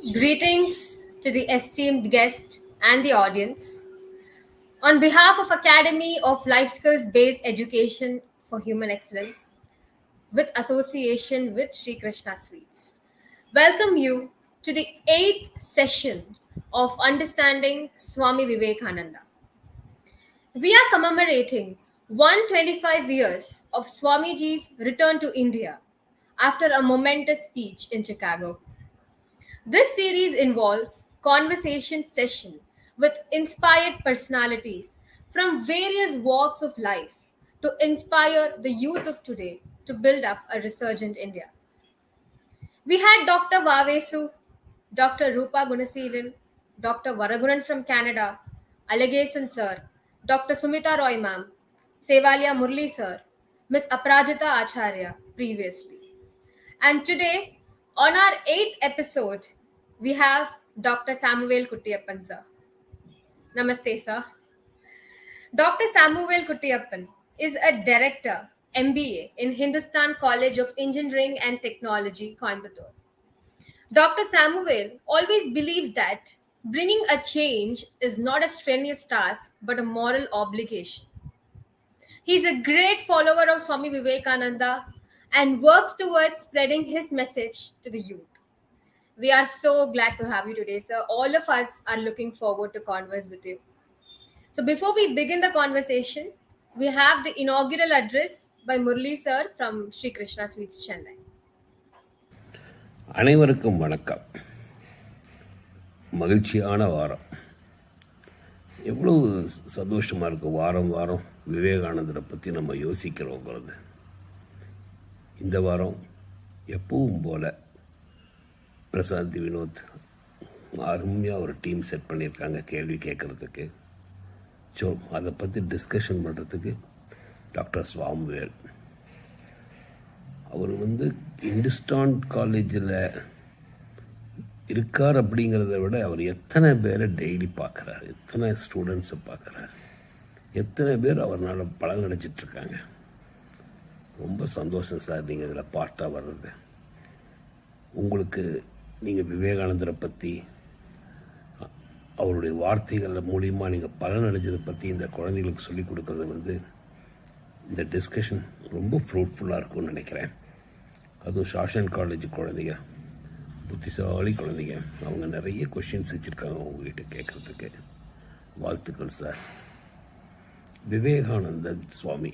Greetings to the esteemed guest and the audience. On behalf of Academy of Life Skills Based Education for Human Excellence, with association with Sri Krishna Sweets, welcome you to the 8th session of Understanding Swami Vivekananda. We are commemorating 125 years of Swamiji's return to India after a momentous speech in Chicago. This series involves conversation session with inspired personalities from various walks of life to inspire the youth of today to build up a resurgent India. We had Dr. Vavesu, Dr. Rupa Gunaseelan, Dr. Varagunan from Canada, Allegason sir, Dr. Sumita Roy ma'am, Sevalia Murli sir, Miss Aprajita Acharya previously. And today, on our 8th episode, we have Dr. Samuvel Kuttiyappan sir. Namaste, sir. Dr. Samuvel Kuttiyappan is a director, MBA in Hindusthan College of Engineering and Technology, Coimbatore. Dr. Samuvel always believes that bringing a change is not a strenuous task but a moral obligation. He is a great follower of Swami Vivekananda and works towards spreading his message to the youth. We are so glad to have you today, sir. All of us are looking forward to converse with you. So before we begin the conversation, we have the inaugural address by Murli sir from Sri Krishna Sweets, Chennai. அனைவருக்கும் வணக்கம். மகிழ்ச்சியான வாரம். எவ்வளவு சந்தோஷமாக இருக்குது. வாரம் வாரம் விவேகானந்தரை பற்றி நம்ம யோசிக்கிறோங்கிறது. இந்த வாரம் எப்பவும் போல் பிரசாந்த் வினோத் அருமையாக ஒரு டீம் செட் பண்ணியிருக்காங்க கேள்வி கேட்குறதுக்கு. ஸோ அதை பற்றி டிஸ்கஷன் பண்ணுறதுக்கு டாக்டர் சுவாமிவேல் அவர் ஹிந்துஸ்தான் காலேஜில் இருக்கார் அப்படிங்கிறத விட அவர் எத்தனை பேரை டெய்லி பார்க்குறாரு, எத்தனை ஸ்டூடெண்ட்ஸை பார்க்குறாரு, எத்தனை பேர் அவரால் பலன் அடைச்சிட்ருக்காங்க. ரொம்ப சந்தோஷம் சார் நீங்கள் இதில் பார்ட்டாக வர்றது. உங்களுக்கு நீங்கள் விவேகானந்தரை பற்றி அவருடைய வார்த்தைகள் மூலிமா நீங்கள் பலன் அடைஞ்சதை பற்றி இந்த குழந்தைகளுக்கு சொல்லிக் கொடுக்கறது இந்த டிஸ்கஷன் ரொம்ப ஃப்ரூட்ஃபுல்லாக இருக்கும்னு நினைக்கிறேன். அதுவும் ஷாஷன் காலேஜ் குழந்தைங்க, புத்திசாலி குழந்தைங்க, அவங்க நிறைய கொஷின்ஸ் வச்சுருக்காங்க உங்ககிட்ட கேட்குறதுக்கு. வாழ்த்துக்கள் சார். விவேகானந்த சுவாமி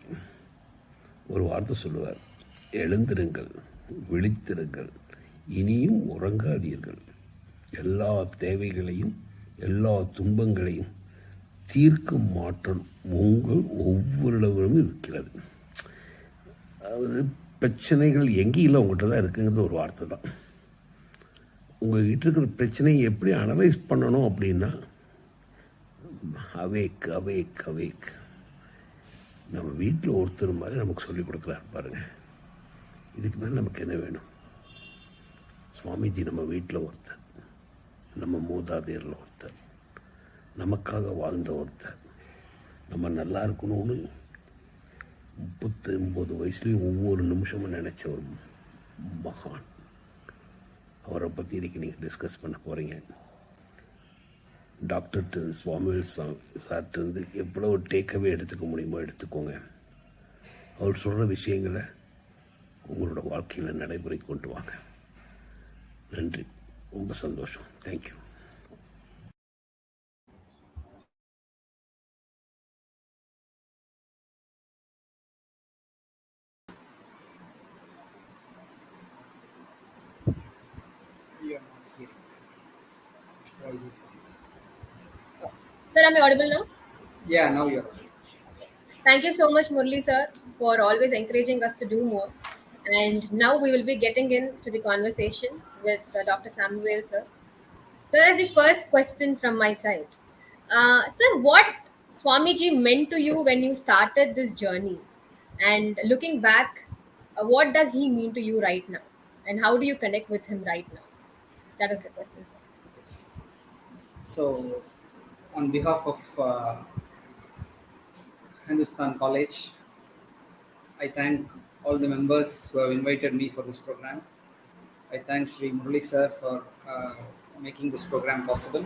ஒரு வார்த்தை சொல்லுவார், எழுந்திருங்கள், விழித்திருங்கள், இனியும் உறங்காதீர்கள், எல்லா தேவைகளையும் எல்லா துன்பங்களையும் தீர்க்கும் ஆற்றல் உங்கள் ஒவ்வொருடவும் இருக்கிறது. அதாவது பிரச்சனைகள் எங்கேயும் உங்கள்கிட்ட தான் இருக்குங்கிறது ஒரு வார்த்தை தான். உங்கள்கிட்ட இருக்கிற பிரச்சனையை எப்படி அனலைஸ் பண்ணணும் அப்படின்னா அவேக் அவேக் அவேக். நம்ம வீட்டில் ஒருத்தர் மாதிரி நமக்கு சொல்லிக் கொடுக்குறாரு பாருங்க. இதுக்கு மேலே நமக்கு என்ன வேணும்? சுவாமிஜி நம்ம வீட்டில் ஒருத்தர், நம்ம மூதாதையரில் ஒருத்தர், நமக்காக வாழ்ந்த ஒருத்தர், நம்ம நல்லா இருக்கணும்னு 39 வயசுலேயும் ஒவ்வொரு நிமிஷமும் நினச்ச ஒரு மகான். அவரை பற்றி இன்றைக்கி நீங்கள் டிஸ்கஸ் பண்ண போகிறீங்க. டாக்டர் சுவாமிவேல் சார்ட்டு எவ்வளோ டேக்கவே எடுத்துக்க முடியுமோ எடுத்துக்கோங்க. அவர் சொல்கிற விஷயங்களை உங்களோட வாழ்க்கையில் நடைமுறை கொண்டு வாங்க. நன்றி, ரொம்ப சந்தோஷம். Thank you. Sir, am I audible now? Yeah, now you're audible. Thank you so much, Murli sir, for always encouraging us to do more. And now we will be getting into the conversation with Dr. Samuvel sir. Sir, as the first question from my side, sir, what Swamiji meant to you when you started this journey? And looking back, what does he mean to you right now? And how do you connect with him right now? That is the question. Yes. So, on behalf of Hindusthan College, I thank all the members who have invited me for this program. I thank Sri Murli sir for making this program possible.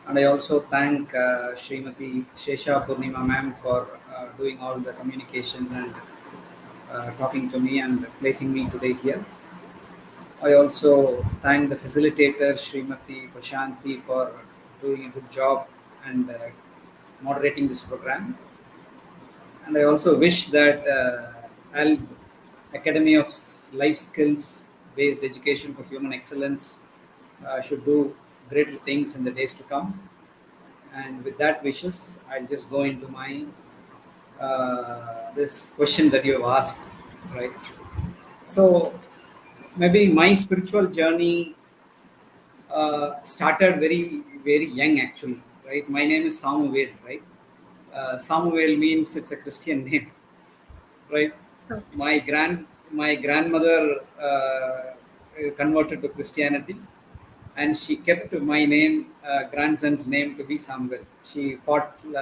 And I also thank Srimati Shesha Purnima ma'am for doing all the communications and talking to me and placing me today here. I also thank the facilitator Srimati Prashanti for doing a good job and moderating this program. And I also wish that ALB, Academy of Life Skills Based Education for Human Excellence, should do greater things in the days to come. And with that wishes, I'll just go into my this question that you have asked, right? So maybe my spiritual journey started very young actually, right? My name is Samuvel, right? Samuvel means it's a Christian name, right? Okay. My grandmother converted to Christianity, and she kept my name, grandson's name, to be Samuel. She fought 2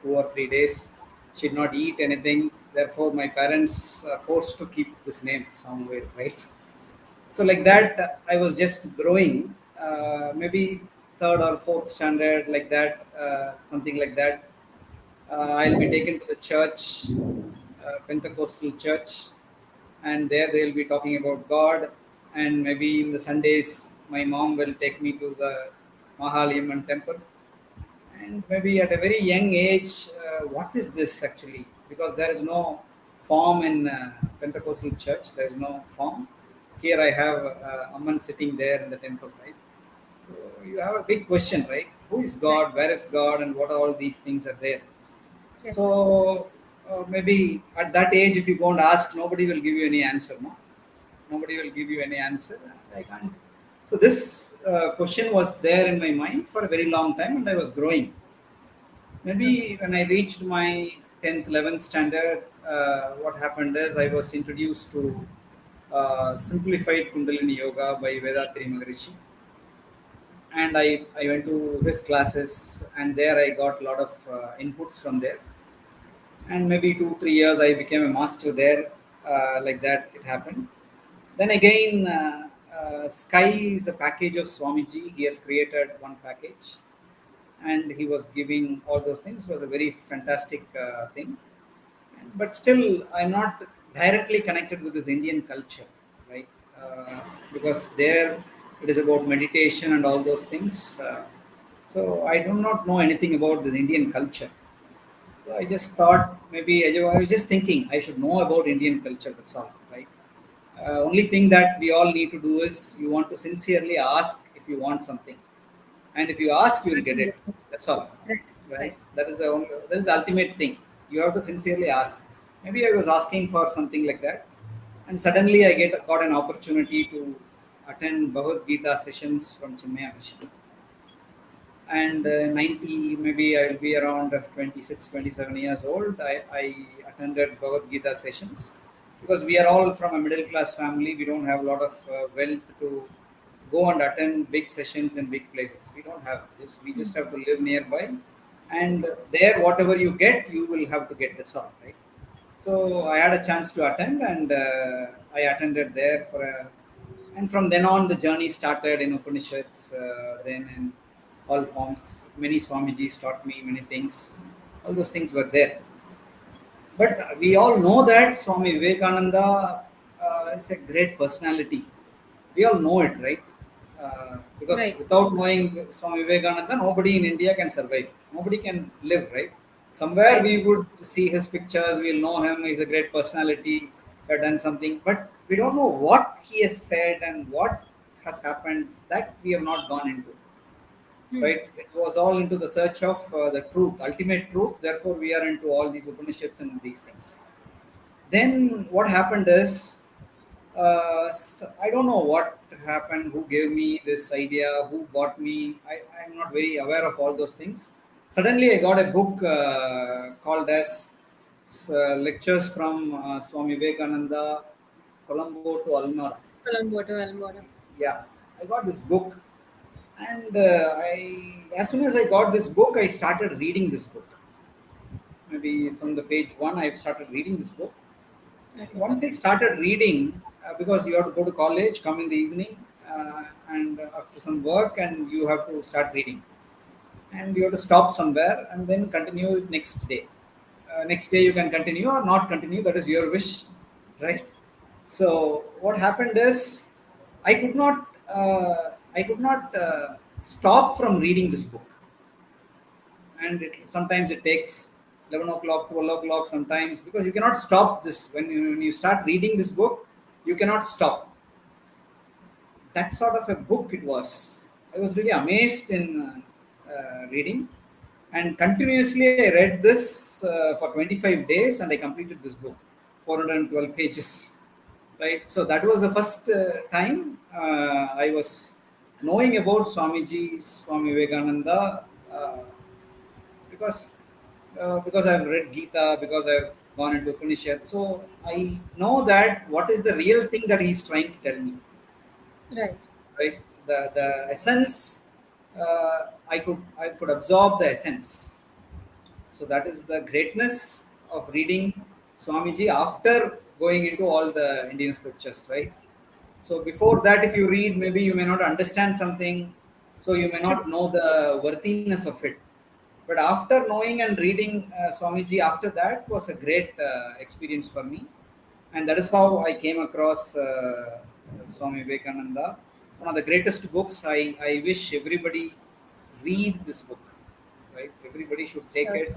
or 3 days. She did not eat anything. Therefore, my parents forced to keep this name Samuel, right? So like that, I was just growing, maybe third or fourth standard, like that, something like that. I'll be taken to the church, Pentecostal church, and there they'll be talking about God. And maybe in the Sundays, my mom will take me to the Mahaliamman temple. And maybe at a very young age, what is this actually? Because there is no form in Pentecostal church. There is no form. Here I have Amman sitting there in the temple, right? So you have a big question, right? Who is Right. God? Where is God? And what all these things are there? Yes. So maybe at that age, if you go and ask, nobody will give you any answer. No, nobody will give you any answer. I can't. So this question was there in my mind for a very long time, and I was growing. Okay. Maybe when I reached my 10th, 11th standard, what happened is I was introduced to simplified Kundalini Yoga by Vedatri Maharishi. And I went to his classes, and there I got a lot of inputs from there. And maybe 2 3 years I became a master there. Like that, it happened. Then again, Sky is a package of Swamiji. He has created one package, and he was giving all those things. It was a very fantastic thing. But still, I'm not directly connected with this Indian culture, right? Uh, because there it is about meditation and all those things. So I do not know anything about the Indian culture. So I just thought maybe I was just thinking I should know about Indian culture. That's all, right? Only thing that we all need to do is you want to sincerely ask if you want something, and if you ask, you will get it. Absolutely. That's all, Right. right? Right. That is the ultimate thing. You have to sincerely ask. Maybe I was asking for something like that, and suddenly I got an opportunity to attend Bhagavad Gita sessions from Chinmaya Mission. And 90, maybe I'll be around 26, 27 years old. I attended Bhagavad Gita sessions because we are all from a middle class family. We don't have a lot of wealth to go and attend big sessions in big places. We don't have this. We just have to live nearby, and there whatever you get, you will have to get. That's all, right? So I had a chance to attend, and I attended there for a, and from then on the journey started in Upanishads, then in all forms. Many Swamijis taught me many things. All those things were there. But we all know that Swami Vivekananda is a great personality. We all know it, right? Because Right. without knowing Swami Vivekananda, nobody in India can survive. Nobody can live, right? Somewhere Right. we would see his pictures, we'll know him, he's a great personality, he had done something, but we don't know what he has said and what has happened. That we have not gone into, Hmm. right? It was all into the search of the truth, ultimate truth. Therefore, we are into all these Upanishads and these things. Then what happened is, I don't know what happened, who gave me this idea, who bought me. I'm not very aware of all those things. Suddenly, I got a book called as Lectures from Swami Vivekananda, Colombo to Almora. Colombo to Almora. Yeah, I got this book, and as soon as I got this book, I started reading this book. Maybe from the page one, I started reading this book. Okay. Once I started reading, because you have to go to college, come in the evening, and after some work, and you have to start reading, and you have to stop somewhere and then continue next day. Next day you can continue or not continue, that is your wish, right? So what happened is I could not stop from reading this book, and sometimes it takes 11 o'clock, 12 o'clock sometimes, because you cannot stop this. When you start reading this book, you cannot stop. That sort of a book it was. I was really amazed in reading, and continuously I read this for 25 days, and I completed this book, 412 pages. Right, so that was the first time I was knowing about Swamiji, Swami Vivekananda, because because I've read Gita, because I've gone into Upanishad, so I know that what is the real thing that he's trying to tell me. Right. Right, the essence, I could absorb the essence. So that is the greatness of reading Swamiji after going into all the Indian scriptures, right? So before that, if you read, maybe you may not understand something, so you may not know the worthiness of it. But after knowing and reading Swamiji, after that was a great experience for me, and that is how I came across Swami Vivekananda. One of the greatest books. I wish everybody read this book. Right, everybody should take Okay. it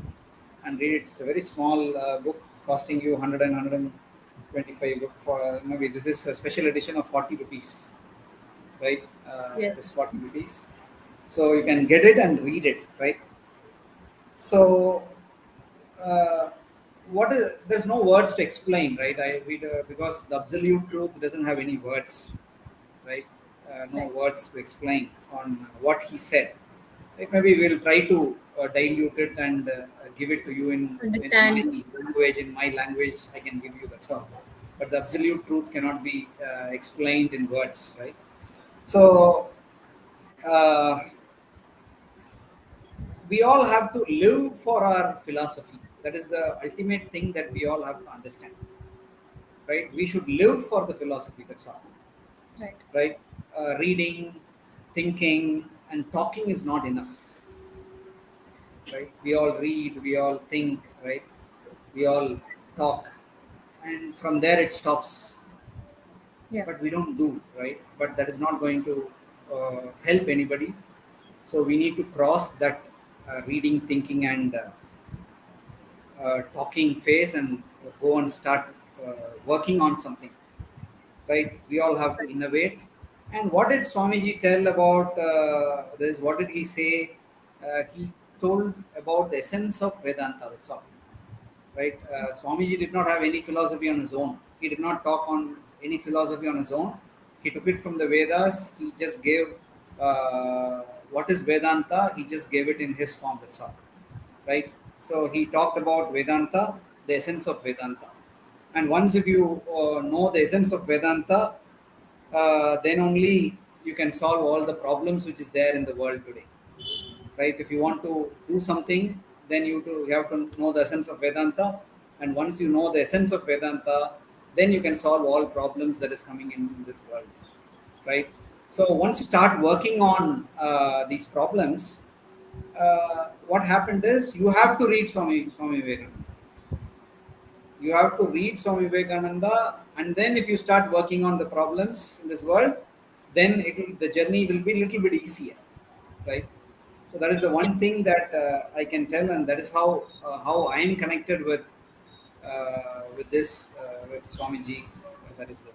and read it. It's a very small book, costing you 100 and 125 book for maybe this is a special edition of 40 rupees, right? This Yes. 40 rupees, so you can get it and read it, right? So uh, what is there's no words to explain, right? I read because the absolute truth doesn't have any words, right? No Right. words to explain on what he said. Right? Maybe we'll try to dilute it and give it to you in my Understand. language. In my language, I can give you that's all. But the absolute truth cannot be explained in words, right? So uh, we all have to live for our philosophy. That is the ultimate thing that we all have to understand, right? We should live for the philosophy. That's all, Right. right? Reading, thinking, and talking is not enough, right? We all read, we all think, right? We all talk, and from there it stops. Yeah. But we don't do, right? But that is not going to help anybody. So we need to cross that reading, thinking, and talking phase, and go and start working on something, right? We all have to innovate. And what did Swamiji tell about this? What did he say? He told about the essence of Vedanta. That's all, right? Swamiji did not have any philosophy on his own. He did not talk on any philosophy on his own. He took it from the Vedas. He just gave what is Vedanta. He just gave it in his form. That's all, right? So he talked about Vedanta, the essence of Vedanta. And once if you know the essence of Vedanta, then only you can solve all the problems which is there in the world today, right? If you want to do something, then you have to know the essence of Vedanta, and once you know the essence of Vedanta, then you can solve all problems that is coming in this world, right? So once you start working on these problems, what happened is you have to read Swami Vivekananda. You have to read Swami Vivekananda, and then if you start working on the problems in this world, then the journey will be a little bit easier, right? So that is the Yeah. one thing that I can tell, and that is how I am connected with this with Swamiji. That is the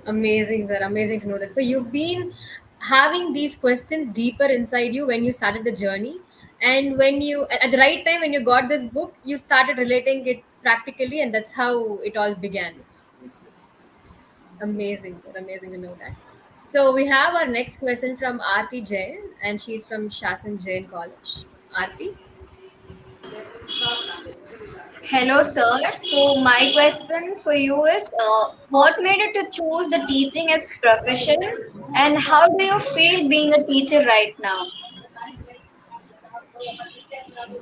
Amazing, sir. Amazing to know that. So you've been having these questions deeper inside you when you started the journey, and when you at the right time when you got this book, you started relating it practically, and that's how it all began. yes, yes, yes, yes. Amazing, sir. Amazing to know that. So we have our next question from Aarti Jain, and she's from Shasan Jain College. Aarti. Hello, sir. So my question for you is, what made you to choose the teaching as profession, and how do you feel being a teacher right now?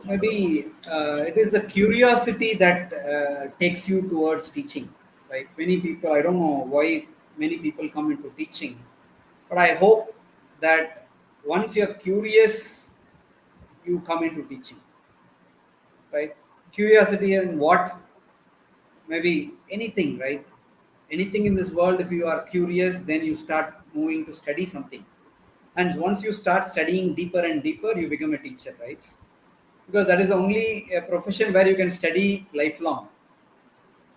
Maybe it is the curiosity that takes you towards teaching, right? Many people, I don't know why many people come into teaching. But I hope that once you're curious, you come into teaching, right? Curiosity in what? Maybe anything, right? Anything in this world, if you are curious, then you start moving to study something. And once you start studying deeper and deeper, you become a teacher, right? Because that is only a profession where you can study lifelong.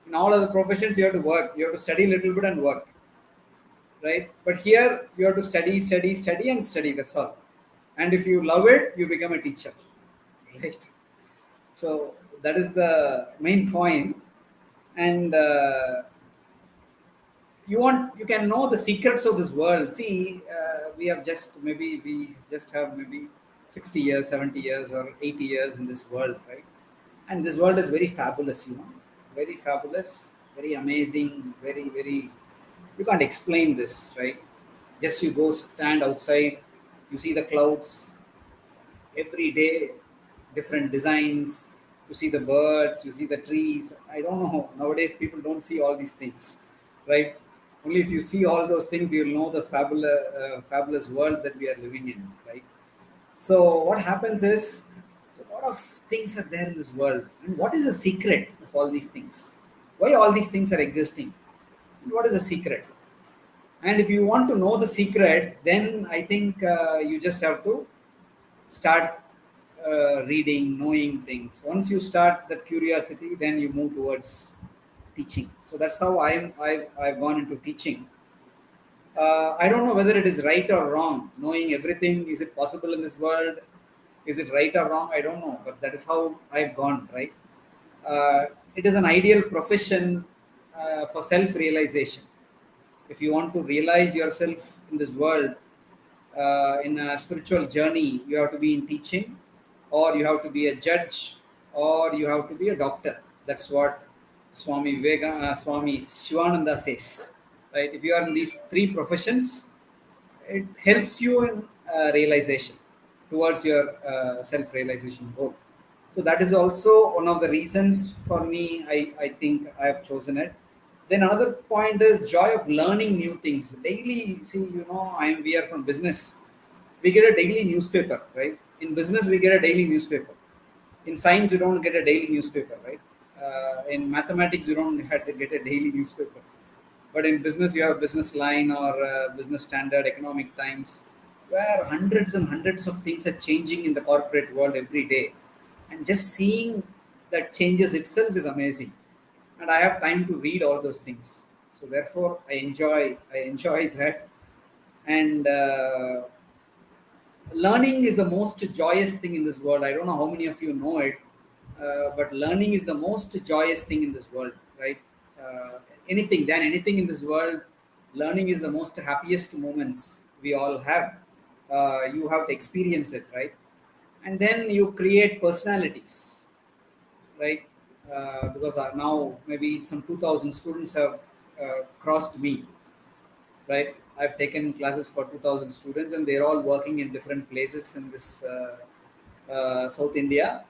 In all other professions, you have to work, you have to study a little bit and work, right? But here, you have to study, study, study, and study. That's all. And if you love it, you become a teacher, right? So that is the main point. And you can know the secrets of this world. See, we just have maybe 60 years, 70 years, or 80 years in this world, right? And this world is very fabulous, very fabulous, very amazing, very, you can't explain this, right? Just you go stand outside, you see the clouds every day, different designs, you see the birds, you see the trees. I don't know, nowadays people don't see all these things, right? Only if you see all those things, you'll know the fabulous world that we are living in, right? So what happens is, so a lot of things are there in this world. And what is the secret of all these things? Why all these things are existing? And what is the secret? And if you want to know the secret, then I think you just have to start reading, knowing things. Once you start that curiosity, then you move towards teaching. So that's how I've gone into teaching. I don't know whether it is right or wrong. Knowing everything, is it possible in this world? Is it right or wrong? I don't know, but that is how I've gone. Right? It is an ideal profession for self-realization. If you want to realize yourself in this world, in a spiritual journey, you have to be in teaching, or you have to be a judge, or you have to be a doctor. That's what Swami Shivananda says. Right? If you are in these three professions, it helps you in realization towards your self-realization goal. So that is also one of the reasons for me. I think I have chosen it. Then another point is joy of learning new things daily. See, we are from business. We get a daily newspaper, right? In business, we get a daily newspaper. In science, you don't get a daily newspaper, right? In mathematics, you don't have to get a daily newspaper. But in business, you have Business Line or Business Standard, Economic Times, where hundreds and hundreds of things are changing in the corporate world every day. And just seeing that changes itself is amazing. And I have time to read all those things. So therefore, I enjoy that. And learning is the most joyous thing in this world. I don't know how many of you know it, but learning is the most joyous thing in this world, right? Anything in this world, learning is the most happiest moments we all have. You have to experience it, right? And then you create personalities, right? Because now maybe some 2,000 students have crossed me, right? I've taken classes for 2,000 students, and they're all working in different places in this South India,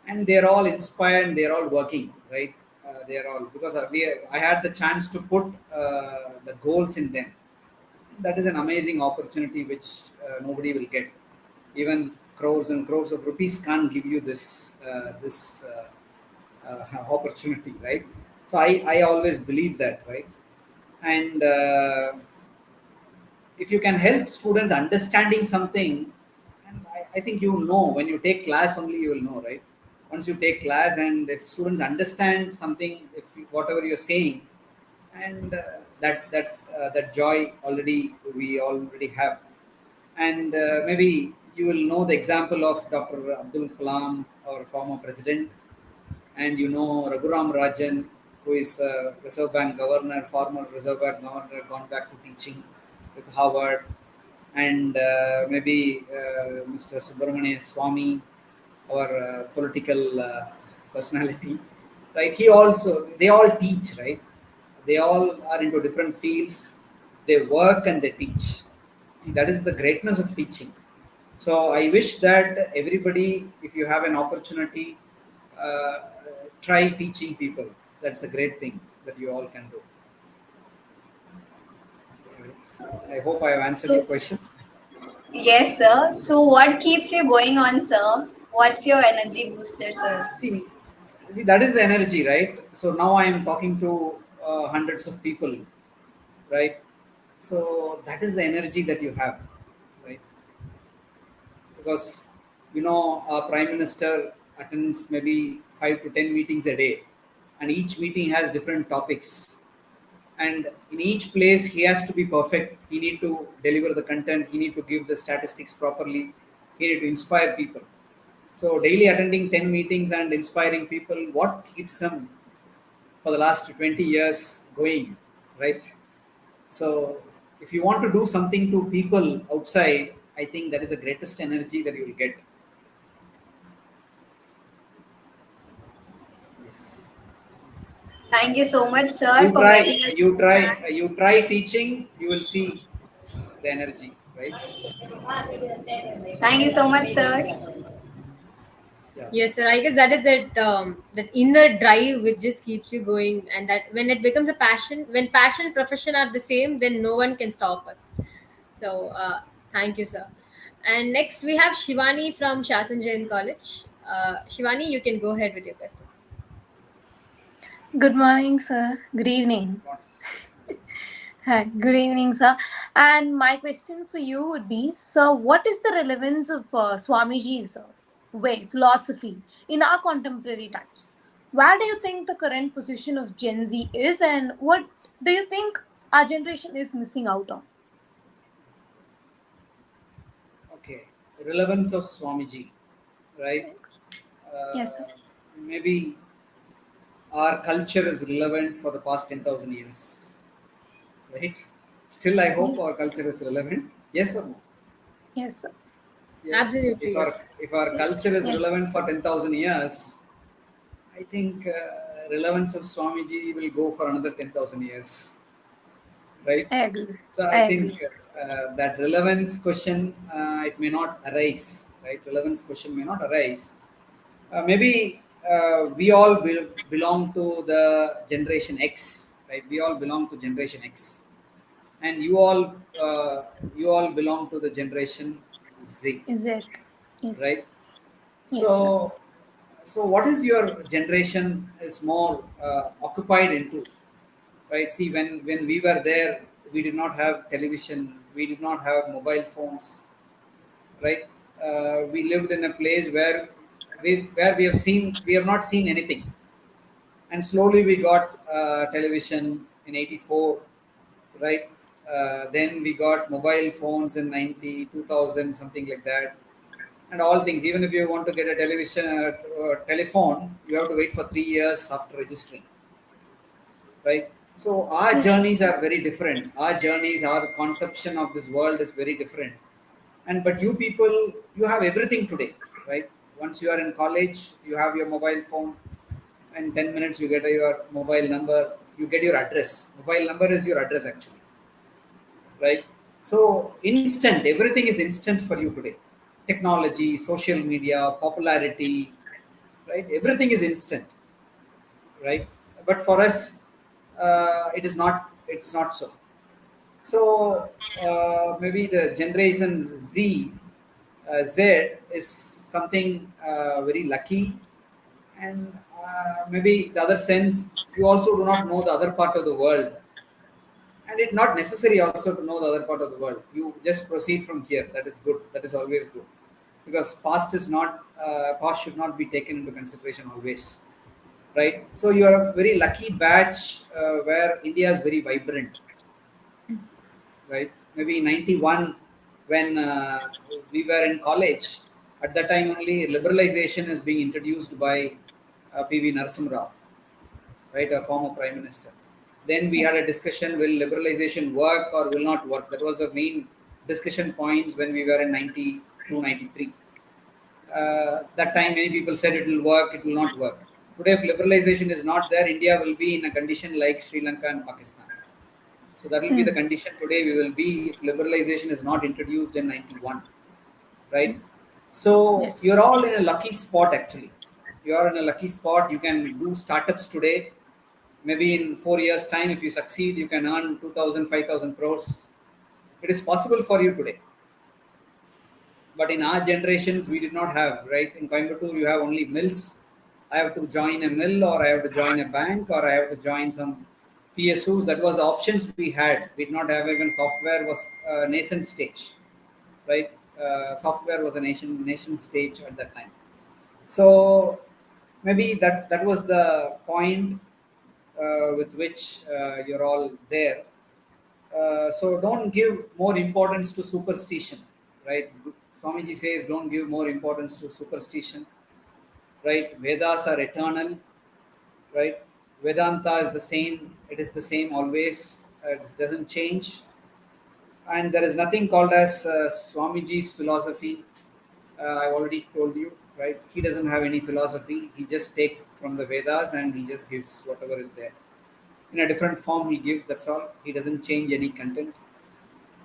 and they're all inspired. And they're all working, right? They're all because I had the chance to put the goals in them. That is an amazing opportunity which nobody will get. Even crores and crores of rupees can't give you this opportunity, right? So I always believe that, right? And if you can help students understanding something, and I think you will know when you take class only, you will know, right? Once you take class, and if students understand something, whatever you're saying, and that joy already we already have. And maybe you will know the example of Dr. Abdul Kalam, our former president, and Raghuram Rajan, who is Reserve Bank governor, former Reserve Bank governor, gone back to teaching with Harvard, and maybe Mr. Subramania Swami, our political personality, right? They all teach, right? They all are into different fields. They work and they teach. See, that is the greatness of teaching. So I wish that everybody, if you have an opportunity, uh, try teaching people. That's a great thing that you all can do. I hope I have answered So, your question. yes, sir. So, what keeps you going on, sir? What's your energy booster, sir? See, see, that is the energy, right? So now I am talking to hundreds of people, right? So that is the energy that you have, right? Because our prime minister attends maybe 5 to 10 meetings a day, and each meeting has different topics. And in each place, he has to be perfect. He need to deliver the content. He need to give the statistics properly. He need to inspire people. So daily attending 10 meetings and inspiring people, what keeps him for the last 20 years going, right? So if you want to do something to people outside, I think that is the greatest energy that you will get. Yes. Thank you so much, sir, You for try, making us you try, understand. you try teaching, you will see the energy, right? Thank you so much, sir. Yeah. Yes, sir. I guess that is that inner drive which just keeps you going, and that when it becomes a passion, when passion and profession are the same, then no one can stop us. So, thank you, sir. And next we have Shivani from Shasan Jain College. Shivani, you can go ahead with your question. Good morning, sir. Good evening. Hi, good evening, sir. And my question for you would be, sir, what is the relevance of Swamiji's way, philosophy in our contemporary times? Where do you think the current position of Gen Z is, and what do you think our generation is missing out on? Okay. Relevance of Swamiji, right? Thanks. Yes, sir. Uh, Maybe our culture is relevant for the past 10,000 years, right? Still, I hope Yeah. our culture is relevant. Yes or no? Yes, sir. Yes. Absolutely, yes. If our Yes. culture is Yes. relevant for 10,000 years, I think relevance of Swamiji will go for another 10,000 years, right? I agree. So I I think agree. that relevance question it may not arise, right? Relevance question may not arise. Maybe we all belong to the generation X, right? We all belong to generation X, and you all belong to the generation Z, Is it? Yes. right? Yes, sir. So, so what is your generation is more occupied into, right? See, when we were there, we did not have television, we did not have mobile phones, right? We lived in a place where we have not seen anything, and slowly we got television in '84, right? Then we got mobile phones in 90, 2000, something like that, and all things. Even if you want to get a television telephone, you have to wait for 3 years after registering, right? So our Yes. journeys are very different. Our journeys, our conception of this world is very different. And but you people, you have everything today, right? Once you are in college, you have your mobile phone. In 10 minutes, you get your mobile number. You get your address. Mobile number is your address actually, right? So instant, everything is instant for you today. Technology, social media, popularity, right? Everything is instant, right? But for us, it is not. It's not so. So maybe the generation Z is something very lucky, and maybe the other sense you also do not know the other part of the world, and it's not necessary also to know the other part of the world. You just proceed from here. That is good. That is always good, because past should not be taken into consideration always, right? So you are a very lucky batch where India is very vibrant, right? Maybe 91 when we were in college. At that time only liberalization is being introduced by PV Narasimha Rao, right, a former prime minister. Then we had Yes. a discussion: will liberalization work or will not work? That was the main discussion points when we were in 92, 93. That time many people said it will work, it will not work. Today, if liberalization is not there, India will be in a condition like Sri Lanka and Pakistan. So that will be the Hmm. condition today we will be if liberalization is not introduced in 91, right? So Yes. you're all in a lucky spot actually. You are in a lucky spot. You can do startups today. Maybe in 4 years' time, if you succeed, you can earn 2,000, 5,000 crores. It is possible for you today. But in our generations, we did not have, right? In Coimbatore, you have only mills. I have to join a mill, or I have to join a bank, or I have to join some PSUs. That was the options we had. We did not have, even software was nascent stage, right? Software was a nation stage at that time. So maybe that was the point with which you're all there. So don't give more importance to superstition, right? Swamiji says don't give more importance to superstition, right? Vedas are eternal, right? Vedanta is the same. It is the same always. It doesn't change. And there is nothing called as Swamiji's philosophy. I already told you, right? He doesn't have any philosophy. He just take from the Vedas and he just gives whatever is there. In a different form, he gives. That's all. He doesn't change any content.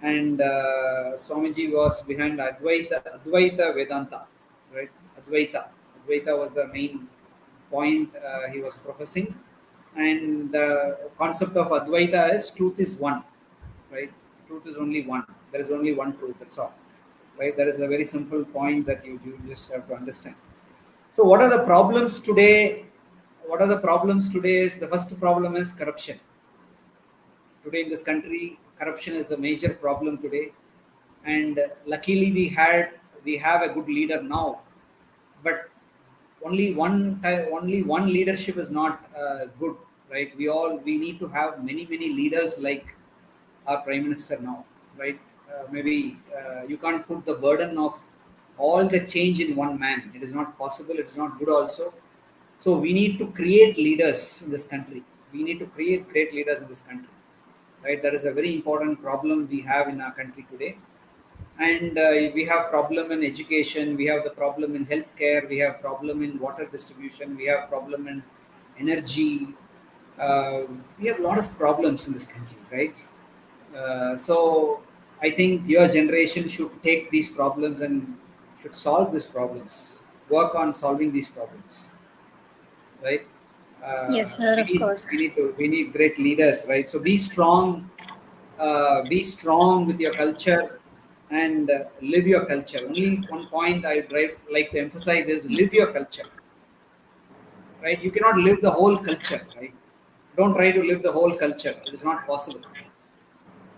And Swamiji was behind Advaita Vedanta, right? Advaita was the main point he was professing, and the concept of Advaita is truth is one, right? Truth is only one. There is only one truth. That's all, right? That is a very simple point that you just have to understand. So, what are the problems today? What are the problems today? Is the first problem is corruption. Today in this country, corruption is the major problem today, and luckily we have a good leader now, but only one leadership is not good, right? We need to have many leaders like our prime minister now, right? Maybe you can't put the burden of all the change in one man. It is not possible. It's not good also. So we need to create leaders in this country. We need to create great leaders in this country, right? That is a very important problem we have in our country today. And we have problem in education, we have the problem in healthcare, we have problem in water distribution, we have problem in energy. We have a lot of problems in this country, right? So I think your generation should take these problems and should solve these problems, work on solving these problems, right? Yes, sir, of course. We need great leaders, right? So be strong with your culture, and live your culture. Only one point I like to emphasize is live your culture, right? You cannot live the whole culture, right? Don't try to live the whole culture. It is not possible,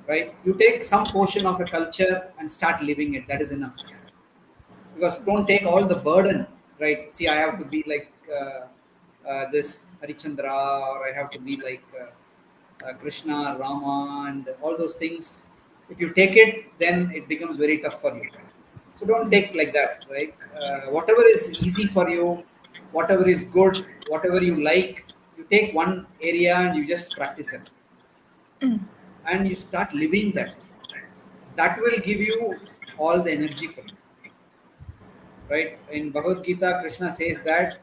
right? You take some portion of a culture and start living it. That is enough. Because don't take all the burden, right? See, I have to be like this Harichandra, or I have to be like Krishna, Rama, and all those things. If you take it, then it becomes very tough for you. So don't take like that, right? Whatever is easy for you, whatever is good, whatever you like, you take one area and you just practice it, and you start living that. That will give you all the energy for you, right? In Bhagavad Gita, Krishna says that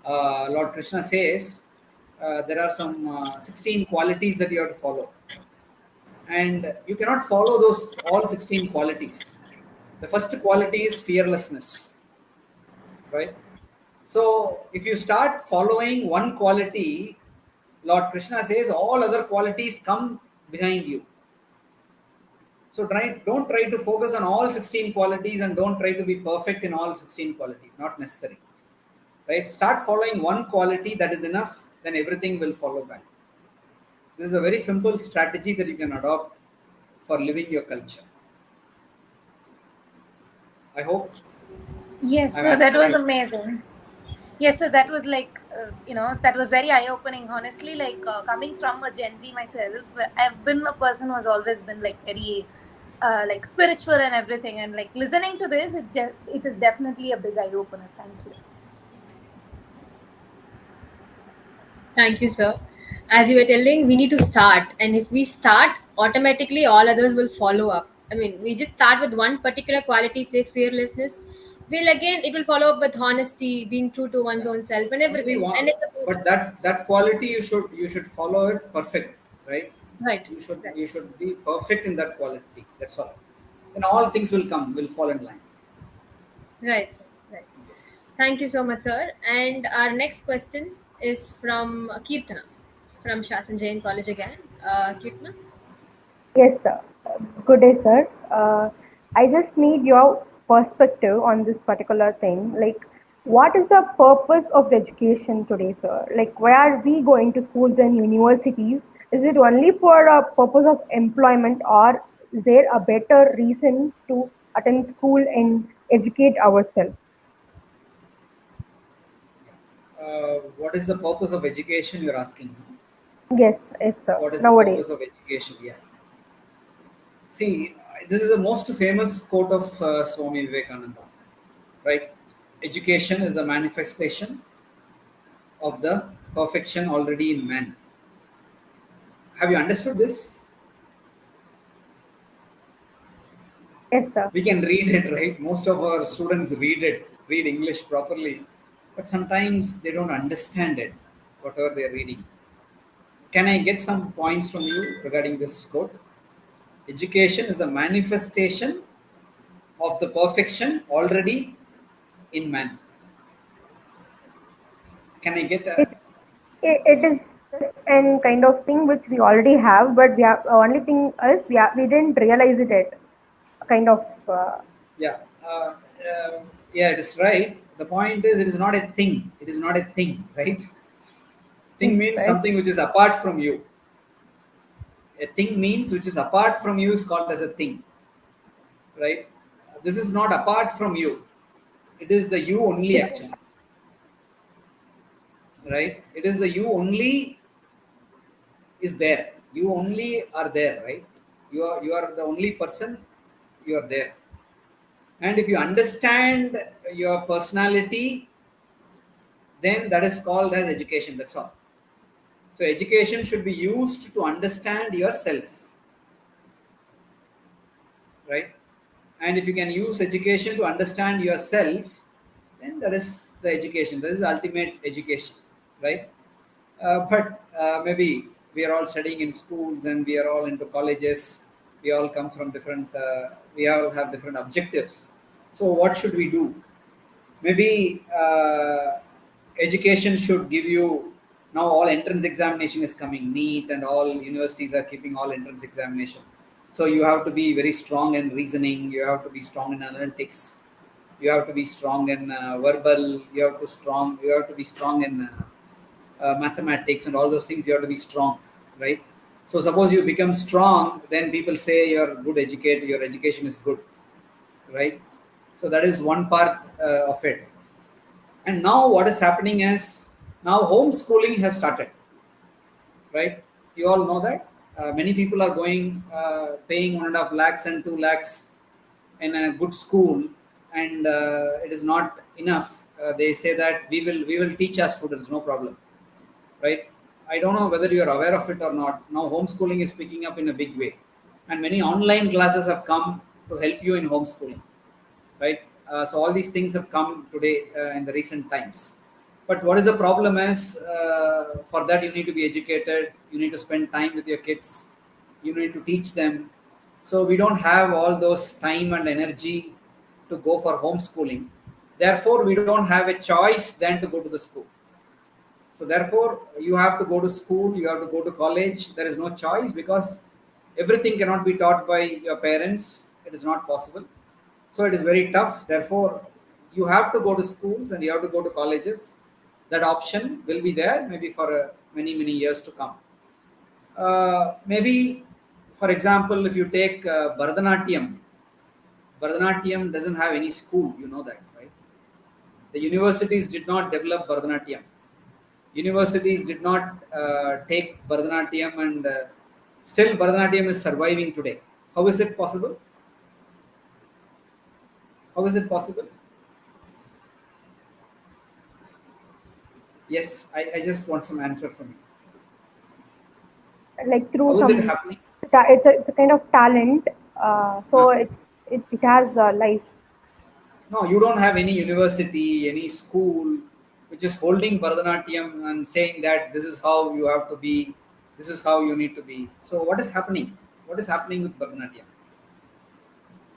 Lord Krishna says there are some 16 qualities that you have to follow, and you cannot follow those all 16 qualities. The first quality is fearlessness, right? So if you start following one quality, Lord Krishna says all other qualities come behind you. So don't try to focus on all 16 qualities, and don't try to be perfect in all 16 qualities. Not necessary, right? Start following one quality, that is enough. Then everything will follow back. This is a very simple strategy that you can adopt for living your culture. I hope Yes, I've sir, that answered was your. amazing. Yes, sir, that was like, that was very eye opening. Honestly, like coming from a Gen Z myself, I've been a person who has always been like very like spiritual and everything. And like listening to this, it is definitely a big eye opener. Thank you. Thank you, sir. As you were telling, we need to start, and if we start, automatically all others will follow up. I mean, we just start with one particular quality, say fearlessness. Will again, it will follow up with honesty, being true to one's own self, and Only everything. one, And it's a but that quality you should follow it perfect, right? right, You should right, you should be perfect in that quality. That's all. Then all things will fall in line. right, sir, right. Yes. Thank you so much, sir. And our next question is from Kirtana, from Shasan Jain College again. Kirtana. Yes, sir. Good day, sir. I just need your perspective on this particular thing. Like, what is the purpose of education today, sir? Like, why are we going to schools and universities? Is it only for a purpose of employment, or is there a better reason to attend school and educate ourselves? What is the purpose of education? You're asking. Yes, yes, sir. What is the Nowadays. purpose of education? Yeah. See, this is the most famous quote of Swami Vivekananda, right? Education is a manifestation of the perfection already in man. Have you understood this? Yes, sir. We can read it, right? Most of our students read it, read English properly, but sometimes they don't understand it, whatever they're reading. Can I get some points from you regarding this quote? Education is the manifestation of the perfection already in man. Can I get It, a. it is just an kind of thing which we already have, but we have only thing is we didn't realize it yet. Kind of Yeah, yeah, it is right. The point is, it is not a thing. It is not a thing, right? Thing means right. something which is apart from you. A thing means which is apart from you is called as a thing, right? This is not apart from you. It is the you only actually, right? It is the you only is there. You only are there, right? You are the only person. You are there, and if you understand your personality, then that is called as education. That's all. So education should be used to understand yourself, right? And if you can use education to understand yourself, then that is the education. That is the ultimate education, right? But maybe we are all studying in schools and we are all into colleges. We all come from different. We all have different objectives. So what should we do? Maybe education should give you, now all entrance examination is coming, neat, and all universities are keeping all entrance examination. So you have to be very strong in reasoning, you have to be strong in analytics, you have to be strong in verbal, you have to be strong in mathematics, and all those things. You have to be strong, right? So suppose you become strong, then people say you're good educated, your education is good, right? So that is one part of it. And now what is happening is, now homeschooling has started, right? You all know that many people are going, paying 1.5 lakhs and 2 lakhs in a good school, and it is not enough. They say that we will teach our students, no problem, right? I don't know whether you are aware of it or not. Now homeschooling is picking up in a big way, and many online classes have come to help you in homeschooling, right? So all these things have come today in the recent times. But what is the problem is, for that you need to be educated, you need to spend time with your kids, you need to teach them. So we don't have all those time and energy to go for homeschooling. Therefore, we don't have a choice than to go to the school. So therefore, you have to go to school, you have to go to college. There is no choice, because everything cannot be taught by your parents. It is not possible. So it is very tough. Therefore, you have to go to schools and you have to go to colleges. That option will be there maybe for many, many years to come. Maybe, for example, if you take Bharatanatyam, Bharatanatyam doesn't have any school, you know that, right? The universities did not develop Bharatanatyam. Universities did not take Bharatanatyam, and still Bharatanatyam is surviving today. How is it possible? How is it possible? Yes, I just want some answer from you. like through How is it some happening? it's a kind of talent. So it has life. No, you don't have any university, any school which is holding Bharatanatyam and saying that this is how you have to be, this is how you need to be. So what is happening? What is happening with Bharatanatyam?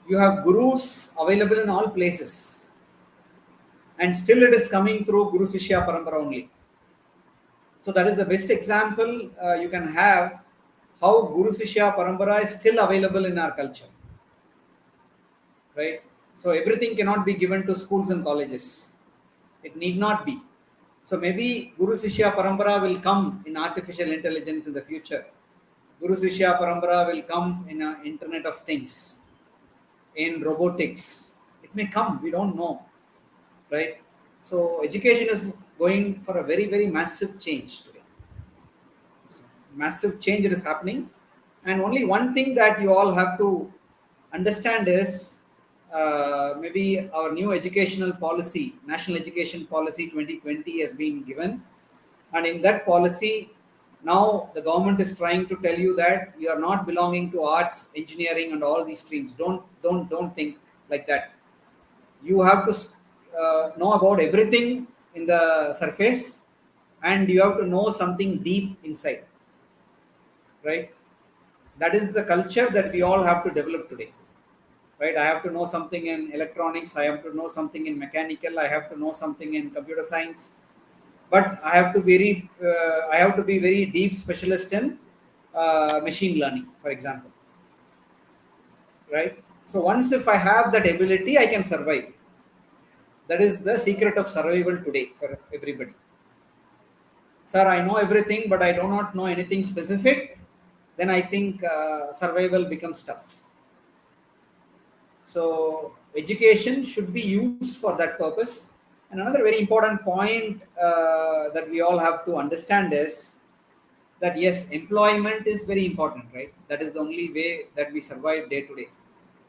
You have gurus available in all places, and still it is coming through Guru Shishya Parampara only. So that is the best example you can have how Guru Shishya Parampara is still available in our culture, right? So everything cannot be given to schools and colleges. It need not be. So maybe Guru Shishya Parampara will come in artificial intelligence in the future. Guru Shishya Parampara will come in Internet of Things, in robotics. It may come, we don't know, right? So education is going for a very, very massive change today. It's a massive change that is happening. And only one thing that you all have to understand is maybe our new educational policy, National Education Policy 2020 has been given. And in that policy, now the government is trying to tell you that you are not belonging to arts, engineering, and all these streams. Don't think like that. You have to know about everything in the surface, and you have to know something deep inside, right? That is the culture that we all have to develop today, right? I have to know something in electronics, I have to know something in mechanical, I have to know something in computer science, but I have to be very deep specialist in machine learning, for example, right? So once if I have that ability, I can survive. That is the secret of survival today for everybody. Sir, I know everything, but I do not know anything specific. Then I think survival becomes tough. So education should be used for that purpose. And another very important point that we all have to understand is that yes, employment is very important, right? That is the only way that we survive day to day.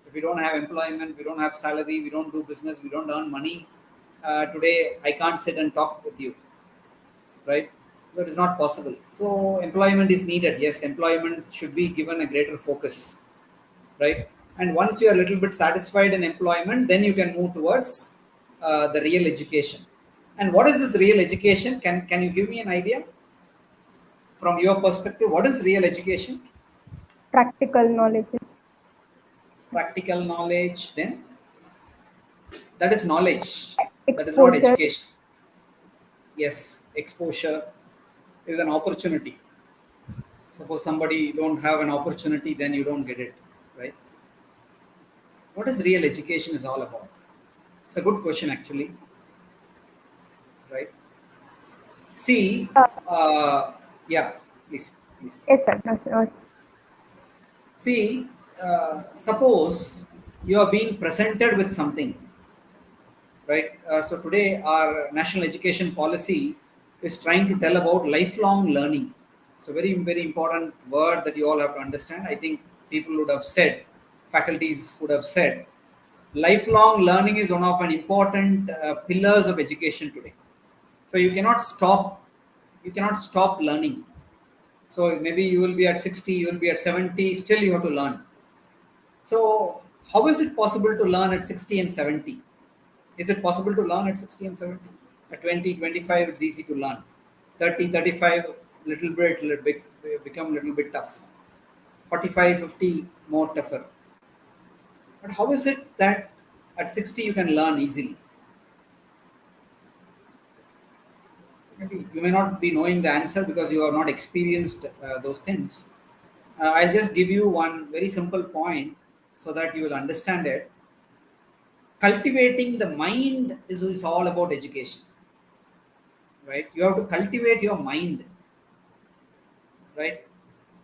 If we don't have employment, we don't have salary, we don't do business, we don't earn money. Today, I can't sit and talk with you, right? That is not possible. So employment is needed. Yes, employment should be given a greater focus, right? And once you are a little bit satisfied in employment, then you can move towards the real education. And what is this real education? Can you give me an idea from your perspective? What is real education? Practical knowledge. Practical knowledge. Then that is knowledge. That is not Exposure. education. Yes, exposure is an opportunity. Suppose somebody don't have an opportunity, then you don't get it, right? What is real education is all about? It's a good question actually, right? See, yeah, please. Yes, sir. No, no. See, suppose you are being presented with something, right? So today our national education policy is trying to tell about lifelong learning. It's a very, very important word that you all have to understand. I think people would have said, faculties would have said, lifelong learning is one of an important pillars of education today. So you cannot stop learning. So maybe you will be at 60, you will be at 70, still you have to learn. So how is it possible to learn at 60 and 70? Is it possible to learn at 60 and 70? At 20, 25, it's easy to learn. 30, 35, little bit, become a little bit tough. 45, 50, more tougher. But how is it that at 60 you can learn easily? Maybe you may not be knowing the answer because you have not experienced those things. I'll just give you one very simple point so that you will understand it. Cultivating the mind is all about education, right? You have to cultivate your mind, right?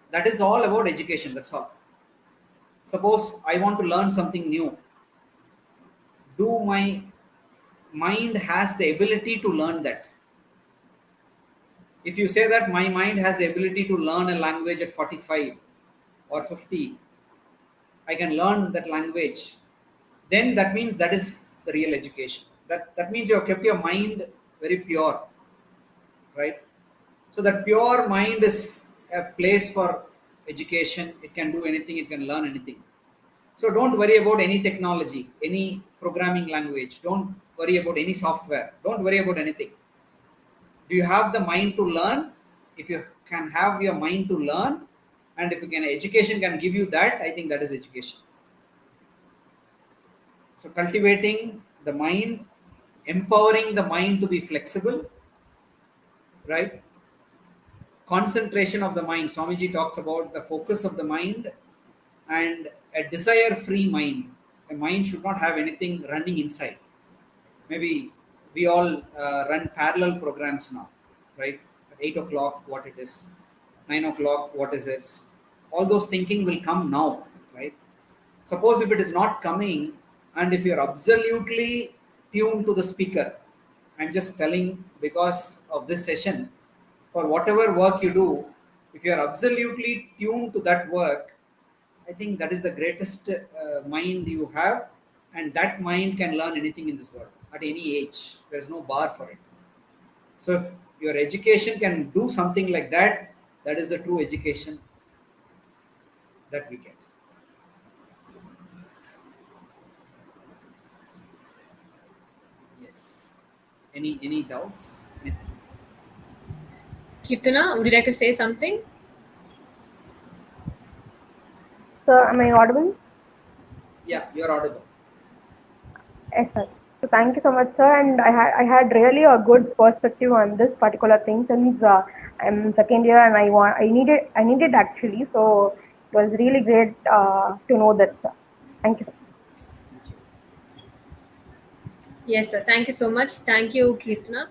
That is all about education, that's all. Suppose I want to learn something new. Do my mind has the ability to learn that? If you say that my mind has the ability to learn a language at 45 or 50, I can learn that language, then that means that is the real education. That means you have kept your mind very pure, right? So that pure mind is a place for education. It can do anything, it can learn anything. So don't worry about any technology, any programming language. Don't worry about any software. Don't worry about anything. Do you have the mind to learn? If you can have your mind to learn, and if education can give you that, I think that is education. So cultivating the mind, empowering the mind to be flexible, right? concentration of the mind. Swamiji talks about the focus of the mind and a desire-free mind. A mind should not have anything running inside. Maybe we all run parallel programs now, right? At 8 o'clock, what it is, 9 o'clock, what is it? All those thinking will come now, right? Suppose if it is not coming and if you're absolutely tuned to the speaker, I'm just telling because of this session, for whatever work you do, if you're absolutely tuned to that work, I think that is the greatest mind you have, and that mind can learn anything in this world at any age. There is no bar for it. So if your education can do something like that, that is the true education that we get. Yes. Any doubts? Anything? Kirtana, would you like to say something? Sir, am I audible? Yeah, you're audible. Yes, sir. So thank you so much, sir. And I had really a good perspective on this particular thing since I'm second year and I needed actually. So it was really great to know that, sir. Thank you, sir. Yes, sir. Thank you so much. Thank you, Kirtana.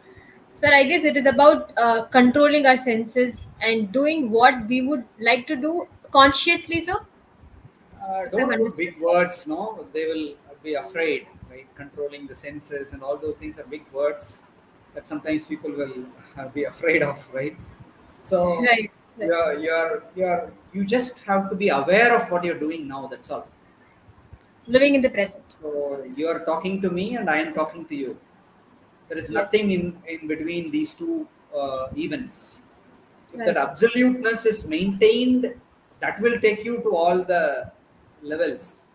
Sir, I guess it is about controlling our senses and doing what we would like to do consciously, sir. If I've Don't put understood. big words, no, they will be afraid, right? Controlling the senses and all those things are big words that sometimes people will be afraid of, right? So Right, right. you just have to be aware of what you're doing now. That's all. Living in the present. So you're talking to me and I am talking to you. There is Yes. nothing in between these two events. If that Right. absoluteness is maintained, that will take you to all the levels,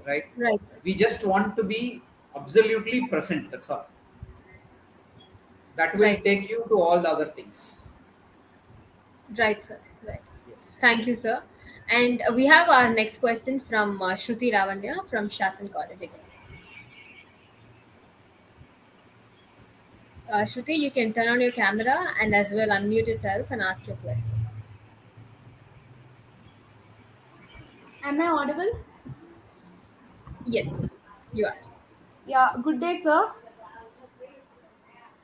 right? Right, sir. We just want to be absolutely present. That's all. That will Right. take you to all the other things. Right, sir. Right. Yes. Thank you, sir. And we have our next question from Shruti Ravanya from Shasan College again. Shruti, you can turn on your camera and as well unmute yourself and ask your question. Am I audible? Yes, you are. Yeah, good day, sir.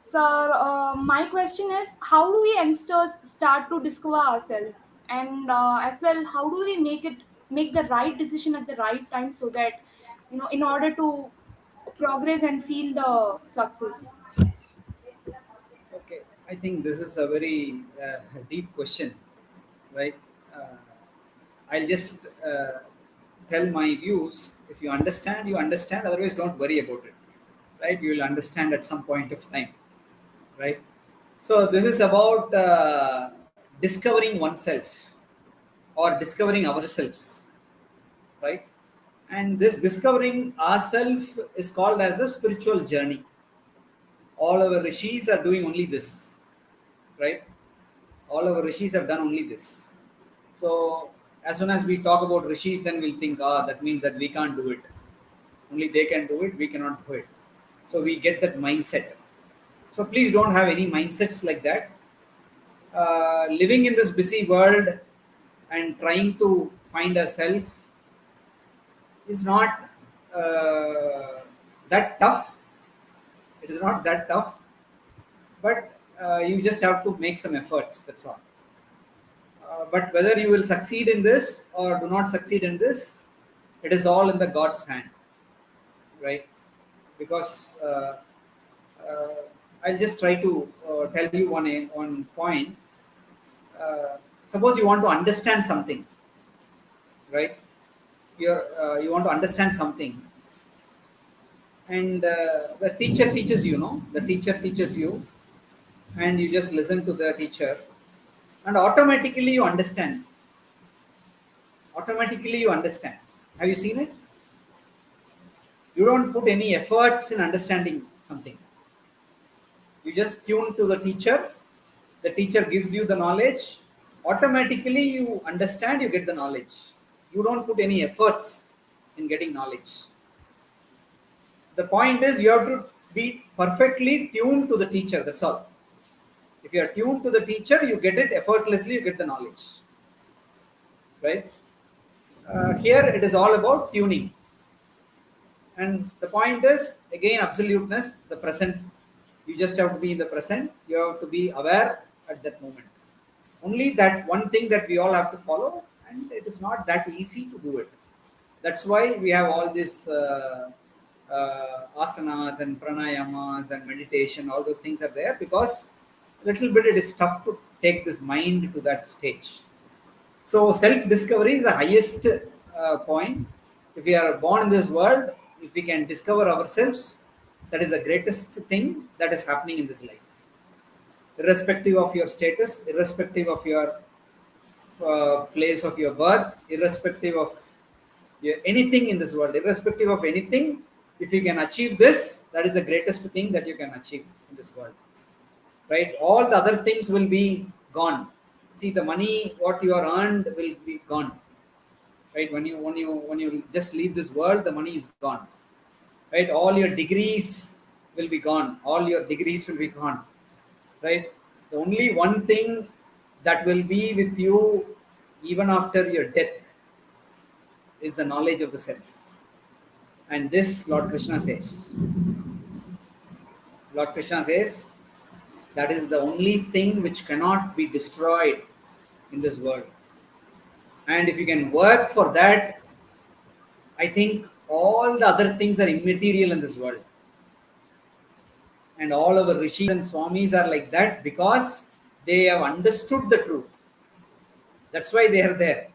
Sir, my question is how do we youngsters start to discover ourselves? And as well, how do we make the right decision at the right time so that, in order to progress and feel the success? Okay. I think this is a very deep question, right? Uh, I'll just tell my views. If you understand, you understand. Otherwise, don't worry about it, right? You will understand at some point of time, right? So this is about discovering oneself or discovering ourselves, right? And this discovering ourselves is called as a spiritual journey. All our rishis are doing only this, right? All our rishis have done only this. So as soon as we talk about rishis, then we'll think, that means that we can't do it. Only they can do it, we cannot do it. So we get that mindset. So please don't have any mindsets like that. Living in this busy world and trying to find a self is not that tough. It is not that tough, but you just have to make some efforts. That's all. But whether you will succeed in this or do not succeed in this, it is all in the God's hand, right? Because uh, I'll just try to tell you one point. Suppose you want to understand something, right? You want to understand something, and the teacher teaches you, no? The teacher teaches you, and you just listen to the teacher, and automatically you understand. Automatically you understand. Have you seen it? You don't put any efforts in understanding something. You just tune to the teacher. The teacher gives you the knowledge. Automatically you understand, you get the knowledge. You don't put any efforts in getting knowledge. The point is you have to be perfectly tuned to the teacher. That's all. If you are tuned to the teacher, you get it effortlessly, you get the knowledge. Right? Here it is all about tuning. And the point is, again, absoluteness, the present. You just have to be in the present. You have to be aware at that moment. Only that one thing that we all have to follow, and it is not that easy to do it. That's why we have all these asanas and pranayamas and meditation, all those things are there, because a little bit it is tough to take this mind to that stage. So self-discovery is the highest point. If we are born in this world, if we can discover ourselves, that is the greatest thing that is happening in this life. Irrespective of your status, irrespective of your place of your birth, irrespective of anything in this world, irrespective of anything, if you can achieve this, that is the greatest thing that you can achieve in this world. Right? All the other things will be gone. See, the money what you are earned will be gone. Right? When you just leave this world, the money is gone. Right? All your degrees will be gone. All your degrees will be gone. Right? The only one thing that will be with you even after your death is the knowledge of the self. And this Lord Krishna says. Lord Krishna says that is the only thing which cannot be destroyed in this world. And if you can work for that, I think all the other things are immaterial in this world. And all our rishis and swamis are like that because they have understood the truth. That's why they are there.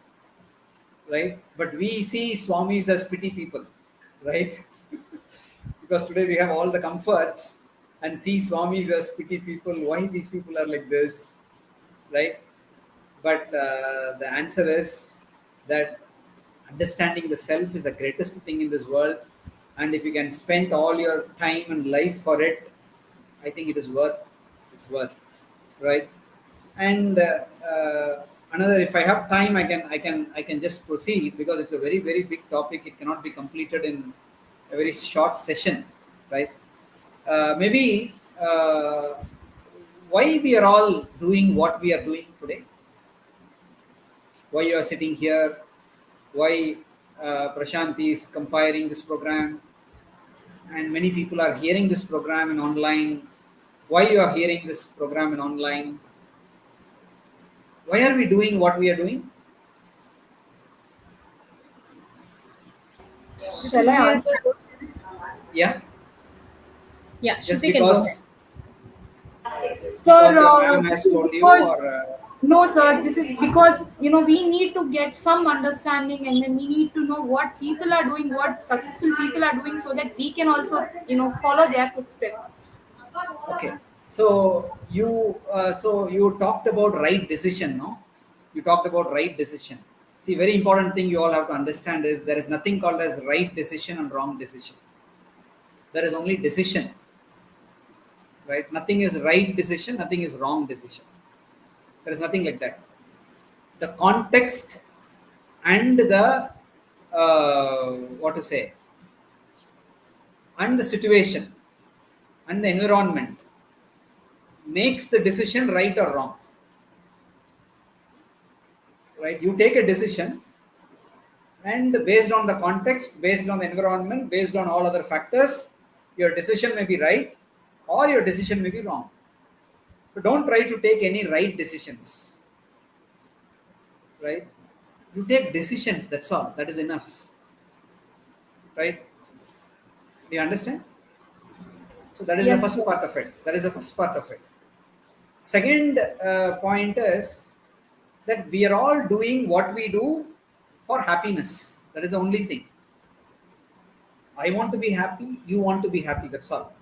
Right? But we see swamis as pity people. Right? Because today we have all the comforts and see swamis as pity people. Why these people are like this? Right? But the answer is that understanding the self is the greatest thing in this world. And if you can spend all your time and life for it, I think it is worth. It's worth, right? And another, if I have time, I can just proceed because it's a very very big topic. It cannot be completed in a very short session, right? Maybe why we are all doing what we are doing today? Why you are sitting here? Why Prashanti is compiling this program? And many people are hearing this program in online. Why you are hearing this program in online? Why are we doing what we are doing? Shall I answer? Yeah, Yeah, just Shruti can go ahead. because Sir, your ma'am has told you, because or no, sir, this is because we need to get some understanding, and then we need to know what people are doing, what successful people are doing, so that we can also follow their footsteps. okay. So you talked about right decision, no? You talked about right decision. See, very important thing you all have to understand is there is nothing called as right decision and wrong decision. There is only decision, right? Nothing is right decision, nothing is wrong decision. There is nothing like that. The context and the what to say, and the situation and the environment makes the decision right or wrong. Right? You take a decision, and based on the context, based on the environment, based on all other factors, your decision may be right or your decision may be wrong. So don't try to take any right decisions. Right? You take decisions, that's all. That is enough. Right? Do you understand? So that is the Yes, first sir. part of it. That is the first part of it. Second point is that we are all doing what we do for happiness. That is the only thing. I want to be happy, you want to be happy, that's all.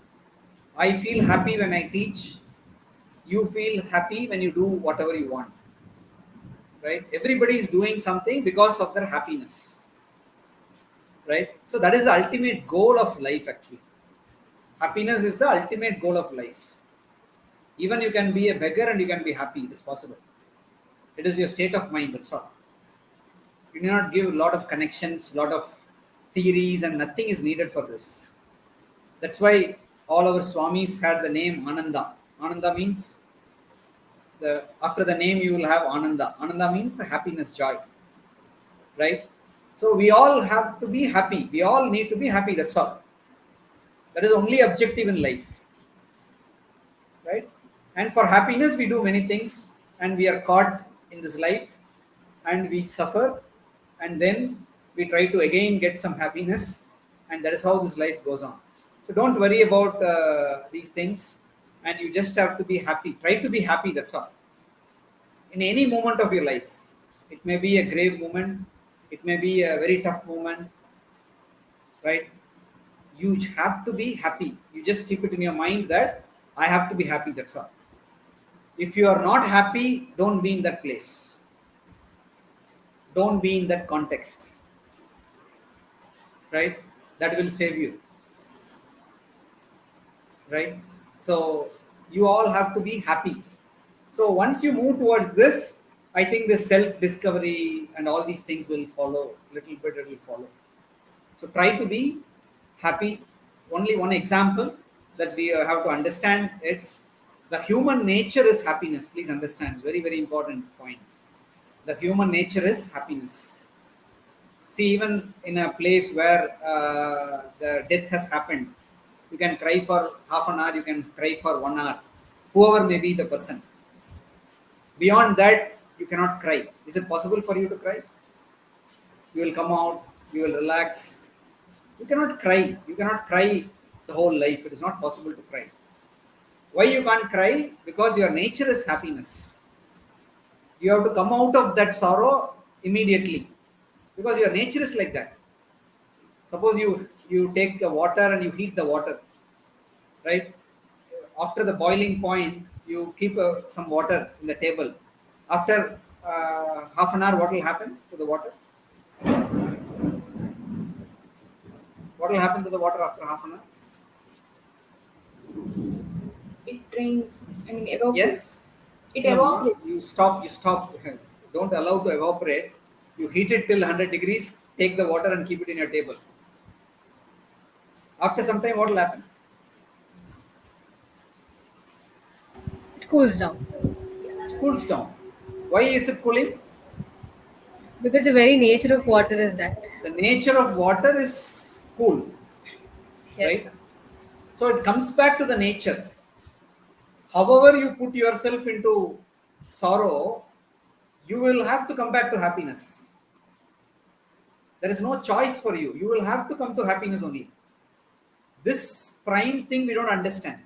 I feel happy when I teach, you feel happy when you do whatever you want. Right? Everybody is doing something because of their happiness. Right? So that is the ultimate goal of life actually. Happiness is the ultimate goal of life. Even you can be a beggar and you can be happy, it is possible. It is your state of mind, that's all. You do not give a lot of connections, lot of theories, and nothing is needed for this. That's why all our swamis had the name Ananda. Ananda means The after the name you will have Ananda. Ananda means the happiness, joy, right? So we all have to be happy. We all need to be happy. That's all. That is only objective in life, right? And for happiness, we do many things, and we are caught in this life, and we suffer, and then we try to again get some happiness, and that is how this life goes on. So don't worry about these things, and you just have to be happy. Try to be happy. That's all. In any moment of your life, it may be a grave moment, it may be a very tough moment, right? You have to be happy. You just keep it in your mind that I have to be happy. That's all. If you are not happy, don't be in that place. Don't be in that context, right? That will save you, right? So you all have to be happy. So once you move towards this, I think the self discovery and all these things will follow. Little bit it will follow. So try to be happy. Only one example that we have to understand, it's the human nature is happiness. Please understand, very very important point. The human nature is happiness. See, even in a place where the death has happened, you can cry for half an hour, you can cry for 1 hour, whoever may be the person. Beyond that, you cannot cry. Is it possible for you to cry? You will come out, you will relax. You cannot cry. You cannot cry the whole life. It is not possible to cry. Why you can't cry? Because your nature is happiness. You have to come out of that sorrow immediately, because your nature is like that. Suppose you take the water and you heat the water, right? After the boiling point, you keep some water in the table. After half an hour, what will happen to the water? What will happen to the water after half an hour? It drains. I mean, evaporates. Yes. It No, no, no. evaporates. You stop. You stop. Don't allow to evaporate. You heat it till 100 degrees. Take the water and keep it in your table. After some time, what will happen? It cools down It cools down. Why is it cooling? because the very nature of water is that. The nature of water is cool, Yes, right? sir. So it comes back to the nature. However, you put yourself into sorrow, you will have to come back to happiness. There is no choice for you. You will have to come to happiness only. This prime thing we don't understand.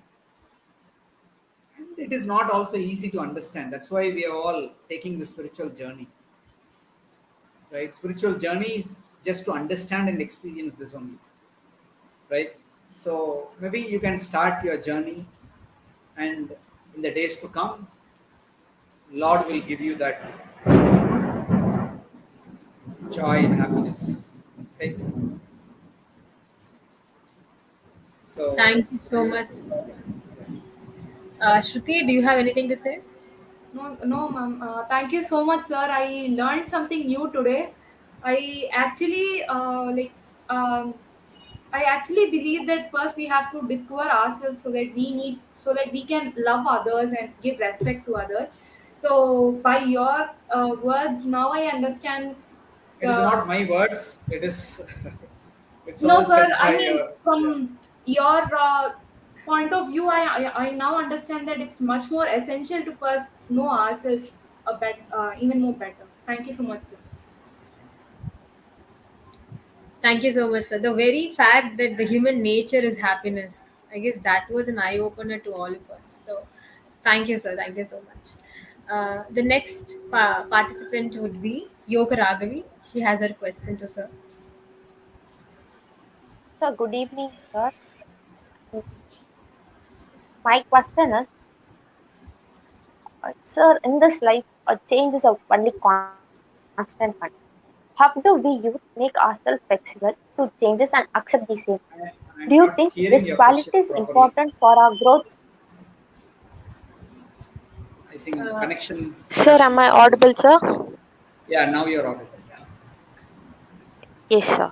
And it is not also easy to understand. That's why we are all taking the spiritual journey. Right? Spiritual journey is just to understand and experience this only. Right? So maybe you can start your journey, and in the days to come, Lord will give you that joy and happiness. Right? So Thank you so much. Shruti, do you have anything to say? No, no, ma'am. Thank you so much, sir. I learned something new today. I actually um, I actually believe that first we have to discover ourselves so that we can love others and give respect to others. So by your words, now I understand. it is not my words. It is it's No, all sir. said I by mean, your, yeah. from your point of view, I now understand that it's much more essential to first know ourselves even more better. Thank you so much, sir. Thank you so much, sir. The very fact that the human nature is happiness, I guess that was an eye opener to all of us. So, thank you, sir. Thank you so much. The next participant would be Yoga Ragavi. She has her question to sir. So, good evening, sir. My question is, sir, in this life, change is a only constant one. How do we youth make ourselves flexible to changes and accept the same? Do you I'm think not this hearing your quality question is properly. important for our growth? I think Uh, Sir, am connection I problem. audible, sir? Yeah, now you're audible. Yeah. Yes, sir.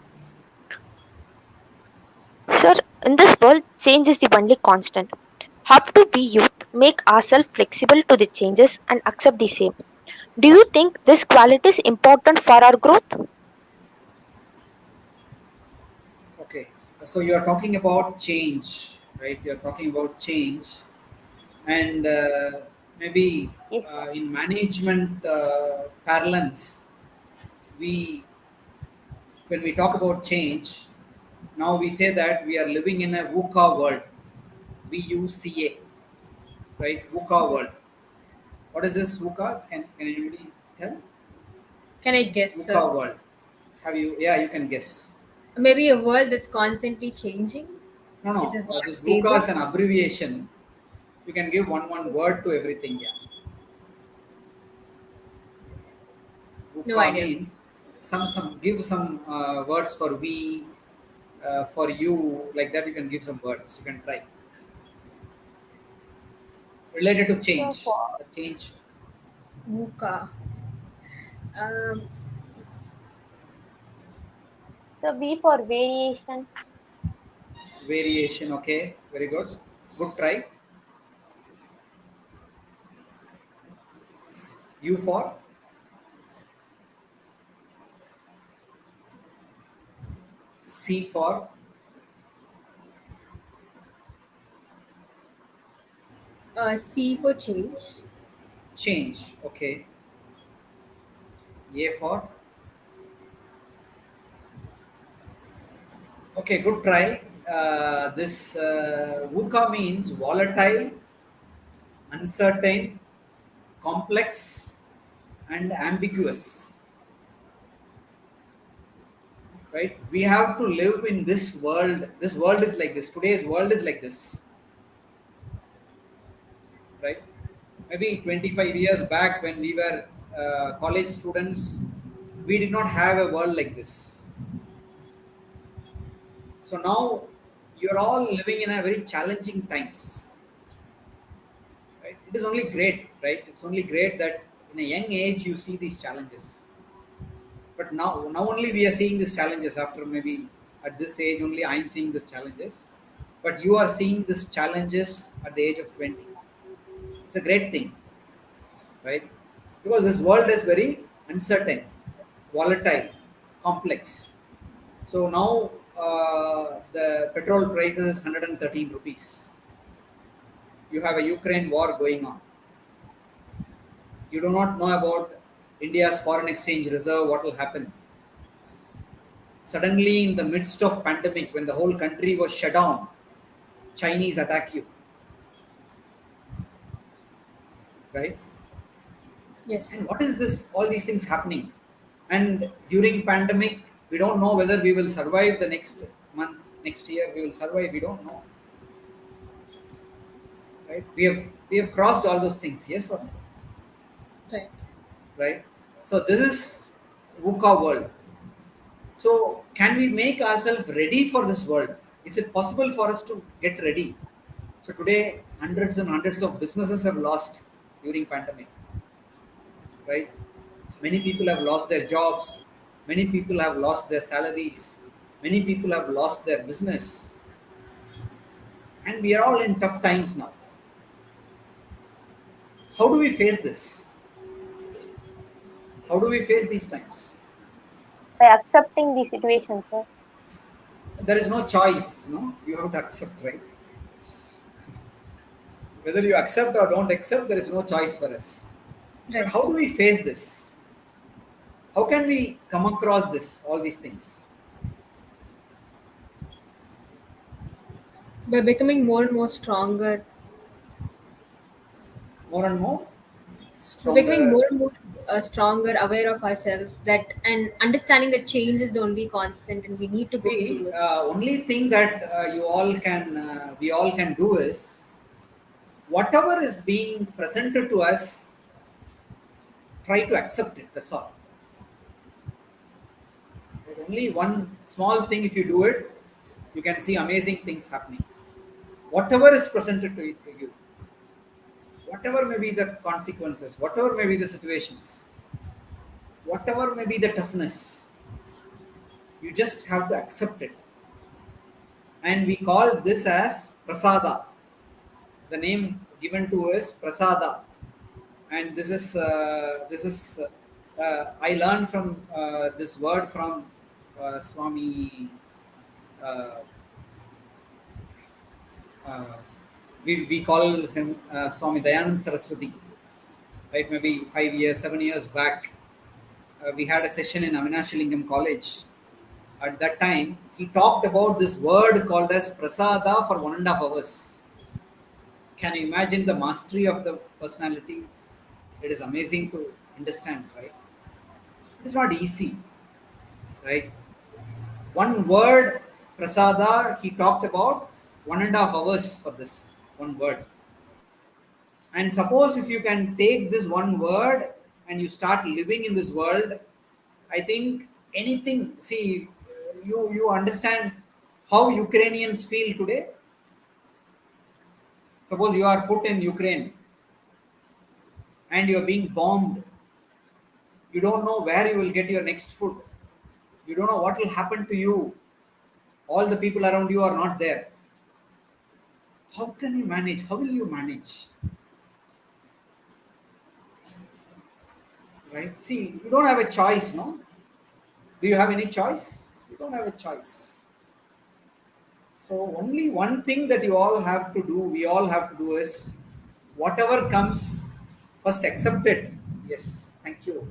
Sir, in this world, change is the only constant. How do we youth make ourselves flexible to the changes and accept the same. Do you think this quality is important for our growth? Okay, so you are talking about change, right? You are talking about change, and maybe Yes, sir. in management parlance, we when we talk about change, now we say that we are living in a VUCA world. We use CA, right? VUCA world. What is this VUCA? Can anybody tell? Can I guess, sir? VUCA world. Have you? Yeah, you can guess. Maybe a world that's constantly changing, No, which no. is not This VUCA stable. is an abbreviation. You can give one word to everything. Yeah. No VUCA idea, sir. means some give some words for we, for you, like that. You can give some words. You can try related to So change. for The change VUCA. Um, so V for variation, variation. Okay, very good. Good try. U for C for C for change. change. Okay. A for okay. Good try. This VUCA means volatile, uncertain, complex, and ambiguous. Right? We have to live in this world. This world is like this. Today's world is like this. Right? Maybe 25 years back when we were college students, we did not have a world like this. So now you're all living in a very challenging times. Right? It is only great, right? It's only great that in a young age you see these challenges. But now only we are seeing these challenges after maybe at this age only I'm seeing these challenges. But you are seeing these challenges at the age of 20. It's a great thing, right? Because this world is very uncertain, volatile, complex. So now the petrol price is 113 rupees. You have a Ukraine war going on. You do not know about India's foreign exchange reserve, what will happen. Suddenly, in the midst of pandemic, when the whole country was shut down, Chinese attack you, right? Yes. And what is this? All these things happening, and during pandemic, we don't know whether we will survive the next month, next year. We will survive. We don't know, right? We have crossed all those things, yes or no, Right. right? So this is VUCA world. So can we make ourselves ready for this world? Is it possible for us to get ready? So today, hundreds and hundreds of businesses have lost during pandemic, right? Many people have lost their jobs. Many people have lost their salaries. Many people have lost their business. And we are all in tough times now. How do we face this? How do we face these times? by accepting the situation, sir. There is no choice, no? You have to accept, right? Whether you accept or don't accept, there is no choice for us. But Right. how do we face this? How can we come across this, all these things? By becoming more and more stronger, More and more becoming stronger. more and more stronger, aware of ourselves, that and understanding that change is the only constant, and we need to go See, through it. only thing that we all can do is whatever is being presented to us, try to accept it. That's all. There's only one small thing. If you do it, you can see amazing things happening. Whatever is presented to you, whatever may be the consequences, whatever may be the situations, whatever may be the toughness, you just have to accept it. And we call this as prasada. The name given to us prasada, and this is I learned from this word from Swami. Uh, uh, we call him Swami Dayanand Saraswati, right? Maybe 5 years, 7 years back, we had a session in Avinashilingam College. At that time, he talked about this word called as prasada for 1.5 hours. Can you imagine the mastery of the personality? It is amazing to understand, right? It's not easy, right? One word, prasada, he talked about 1.5 hours for this one word. And suppose if you can take this one word and you start living in this world, I think anything, see, you understand how Ukrainians feel today. Suppose you are put in Ukraine and you are being bombed. You don't know where you will get your next food. You don't know what will happen to you. All the people around you are not there. How can you manage? How will you manage? Right? See, you don't have a choice, no? Do you have any choice? You don't have a choice. So only one thing that you all have to do, we all have to do is whatever comes, first accept it. Yes, thank you.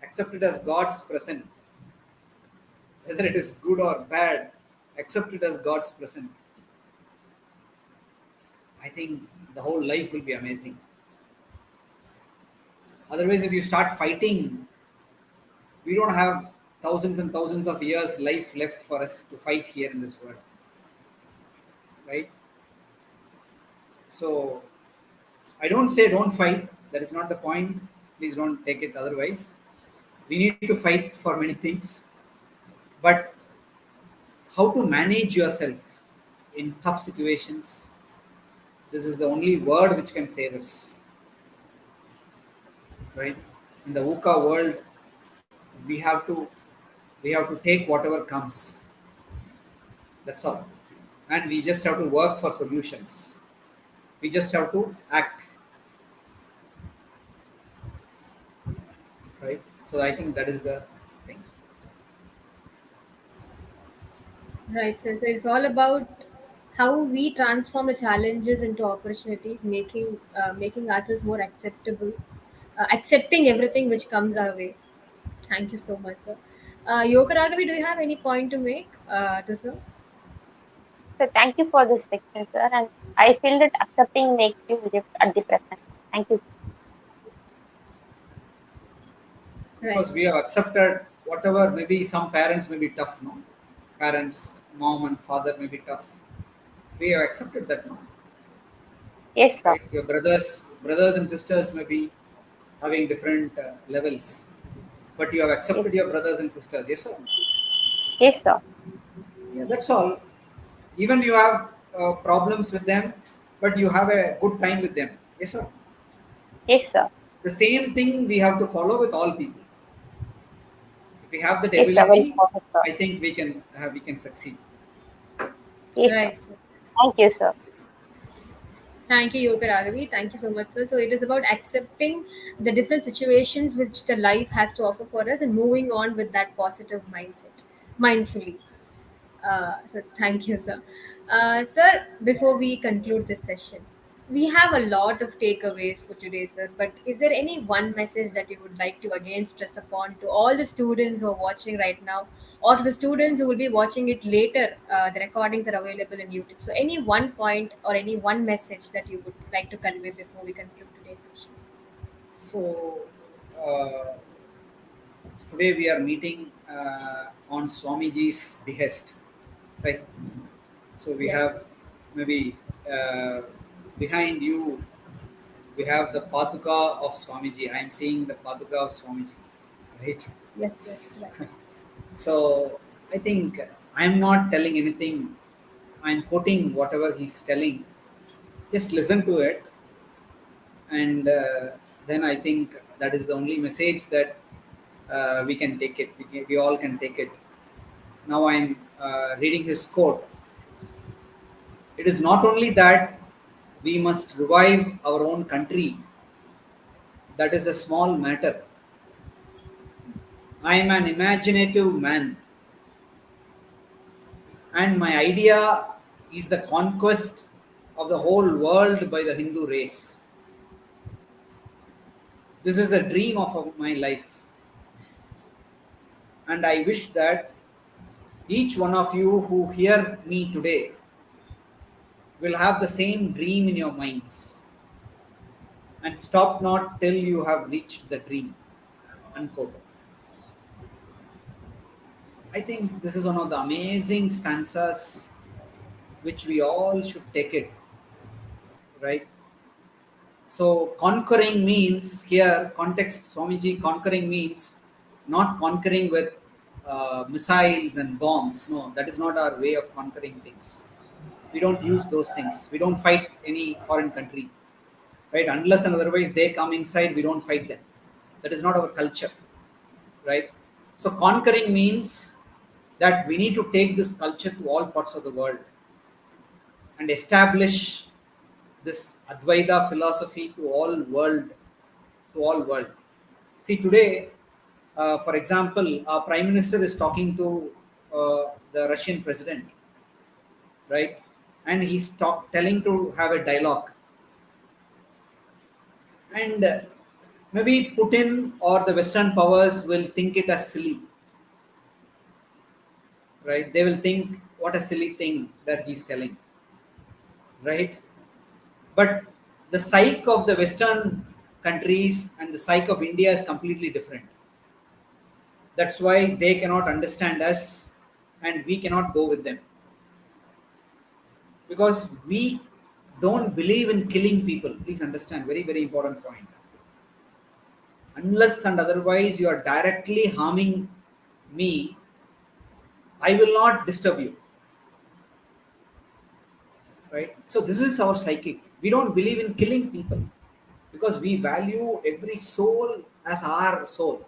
Accept it as God's present. Whether it is good or bad, accept it as God's present. I think the whole life will be amazing. Otherwise, if you start fighting, we don't have thousands and thousands of years life left for us to fight here in this world. Right? So I don't say don't fight. That is not the point. Please don't take it otherwise. We need to fight for many things. But how to manage yourself in tough situations, this is the only word which can save us. Right? In the VUCA world, we have to take whatever comes. That's all. And we just have to work for solutions. We just have to act. Right? So I think that is the thing. Right. So it's all about how we transform the challenges into opportunities, making ourselves more acceptable, accepting everything which comes our way. Thank you so much, sir. Yoga Raghavi, do you have any point to make to sir? So thank you for this section, sir. And I feel that accepting makes you live at the present. Thank you. Right. Because we have accepted whatever, maybe some parents may be tough, no? Parents, mom and father may be tough. We have accepted that, no? Yes, sir. Right? Your brothers and sisters may be having different levels, but you have Yes, accepted your brothers and sisters. Yes, sir. yes, sir. Yeah, that's all. Even you have problems with them, but you have a good time with them. Yes, sir. Yes, sir. The same thing we have to follow with all people. If we have that Yes, sir. Very ability, important, sir. I think we can succeed. Yes, sir. Right, sir. Thank you, sir. Thank you, Yoga Raghavi. Thank you so much, sir. So it is about accepting the different situations which the life has to offer for us and moving on with that positive mindset, mindfully. So thank you, sir. Sir, before we conclude this session, we have a lot of takeaways for today, sir. But is there any one message that you would like to again stress upon to all the students who are watching right now, or to the students who will be watching it later? The recordings are available in YouTube. So any one point or any one message that you would like to convey before we conclude today's session? So uh, today we are meeting on Swamiji's behest, right? So we Yes. have maybe uh, behind you we have the Paduka of Swamiji. I am seeing the Paduka of Swamiji, right? Yes, yes, right. So I think I am not telling anything. I am quoting whatever he's telling. Just listen to it, and then I think that is the only message that we can take it. We all can take it. Now I'm reading his quote. It is not only that we must revive our own country. That is a small matter. I am an imaginative man, and my idea is the conquest of the whole world by the Hindu race. This is the dream of my life, and I wish that each one of you who hear me today will have the same dream in your minds and stop not till you have reached the dream. Unquote. I think this is one of the amazing stanzas which we all should take it, right? So conquering means here, context Swamiji, conquering means not conquering with missiles and bombs. No, that is not our way of conquering things. We don't use those things. We don't fight any foreign country, right? Unless and otherwise they come inside, we don't fight them. That is not our culture, right? So conquering means that we need to take this culture to all parts of the world and establish this Advaita philosophy to all world. See today, for example, our Prime Minister is talking to the Russian President, right? And he's telling to have a dialogue. And maybe Putin or the Western powers will think it as silly, right? They will think what a silly thing that he's telling, right? But the psyche of the Western countries and the psyche of India is completely different. That's why they cannot understand us and we cannot go with them. Because we don't believe in killing people. Please understand, very, very important point. Unless and otherwise you are directly harming me, I will not disturb you. Right? So this is our psychic. We don't believe in killing people because we value every soul as our soul.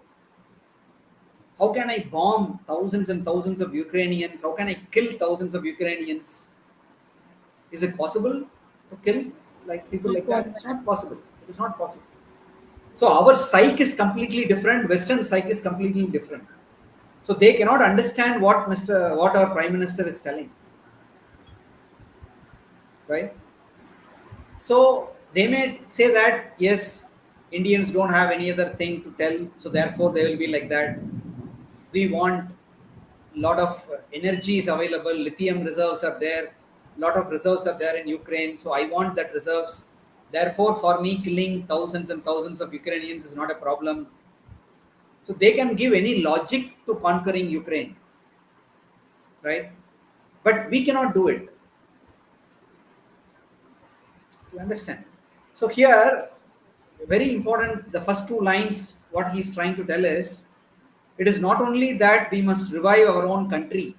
How can I bomb thousands and thousands of Ukrainians? How can I kill thousands of Ukrainians? Is it possible to kill like people like that? It's not possible. It is not possible. So our psyche is completely different. Western psyche is completely different. So they cannot understand what our Prime Minister is telling. Right? So they may say that yes, Indians don't have any other thing to tell, so therefore they will be like that. We want lot of energy is available, lithium reserves are there, lot of reserves are there in Ukraine, so I want that reserves. Therefore, for me, killing thousands and thousands of Ukrainians is not a problem. So they can give any logic to conquering Ukraine, right? But we cannot do it. You understand? So here, very important, the first two lines, what he's trying to tell is, it is not only that we must revive our own country.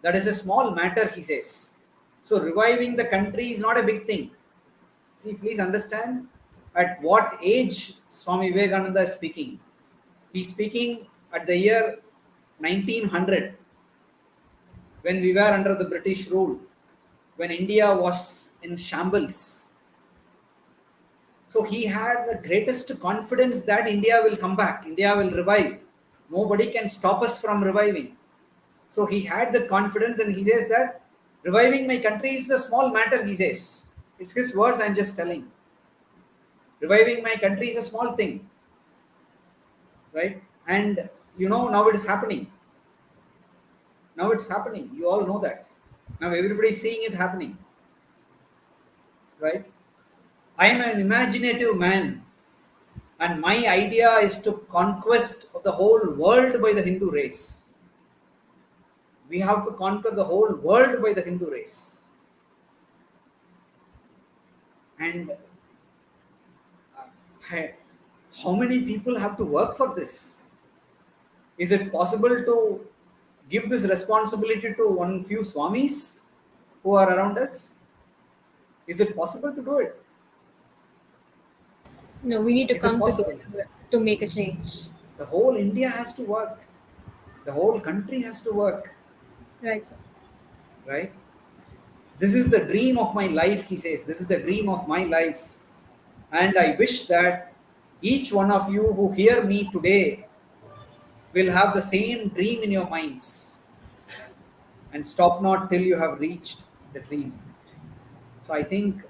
That is a small matter, he says. So reviving the country is not a big thing. See, please understand at what age Swami Vivekananda is speaking. He's speaking at the year 1900, when we were under the British rule, when India was in shambles. So he had the greatest confidence that India will come back, India will revive. Nobody can stop us from reviving. So he had the confidence and he says that reviving my country is a small matter, he says. It's his words I'm just telling. Reviving my country is a small thing. Right? And now it is happening. Now it's happening. You all know that. Now everybody is seeing it happening. Right? I am an imaginative man. And my idea is to conquest of the whole world by the Hindu race. We have to conquer the whole world by the Hindu race. And how many people have to work for this? Is it possible to give this responsibility to one few Swamis who are around us? Is it possible to do it? No, we need to Is it come possible? together to make a change. The whole India has to work. The whole country has to work. Right, sir. Right? This is the dream of my life, he says. This is the dream of my life. And I wish that each one of you who hear me today will have the same dream in your minds, and stop not till you have reached the dream. So I think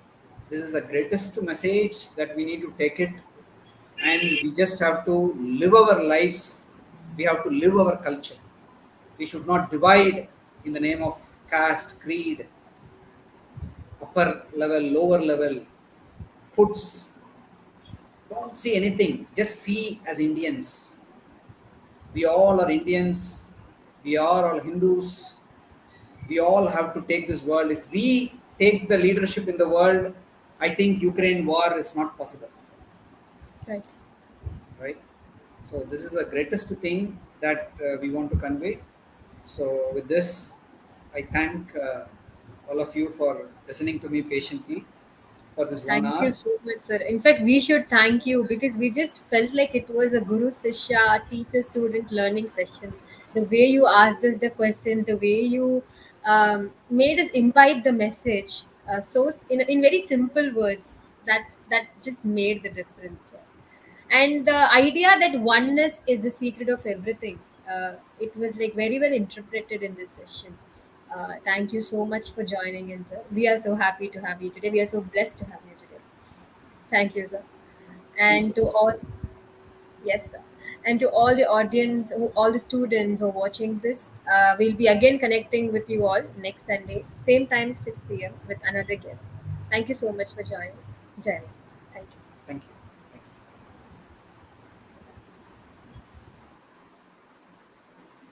this is the greatest message that we need to take it, and we just have to live our lives. We have to live our culture. We should not divide in the name of caste, creed, upper level, lower level, foods. Don't see anything. Just see as Indians. We all are Indians. We are all Hindus. We all have to take this world. If we take the leadership in the world, I think Ukraine war is not possible, Right. right? So this is the greatest thing that we want to convey. So with this, I thank all of you for listening to me patiently for this one Thank you hour. so much, sir. In fact, we should thank you because we just felt like it was a Guru Sishya, teacher student learning session. The way you asked us the questions, the way you made us imbibe the message, in very simple words, that just made the difference, sir. And the idea that oneness is the secret of everything, it was like very well interpreted in this session. Thank you so much for joining in, sir. We are so happy to have you today. We are so blessed to have you today. Thank you, sir. Thank And you. to all, yes, sir. And to all the audience, all the students who are watching this, we'll be again connecting with you all next Sunday, same time, 6 p.m., with another guest. Thank you so much for joining. Jai.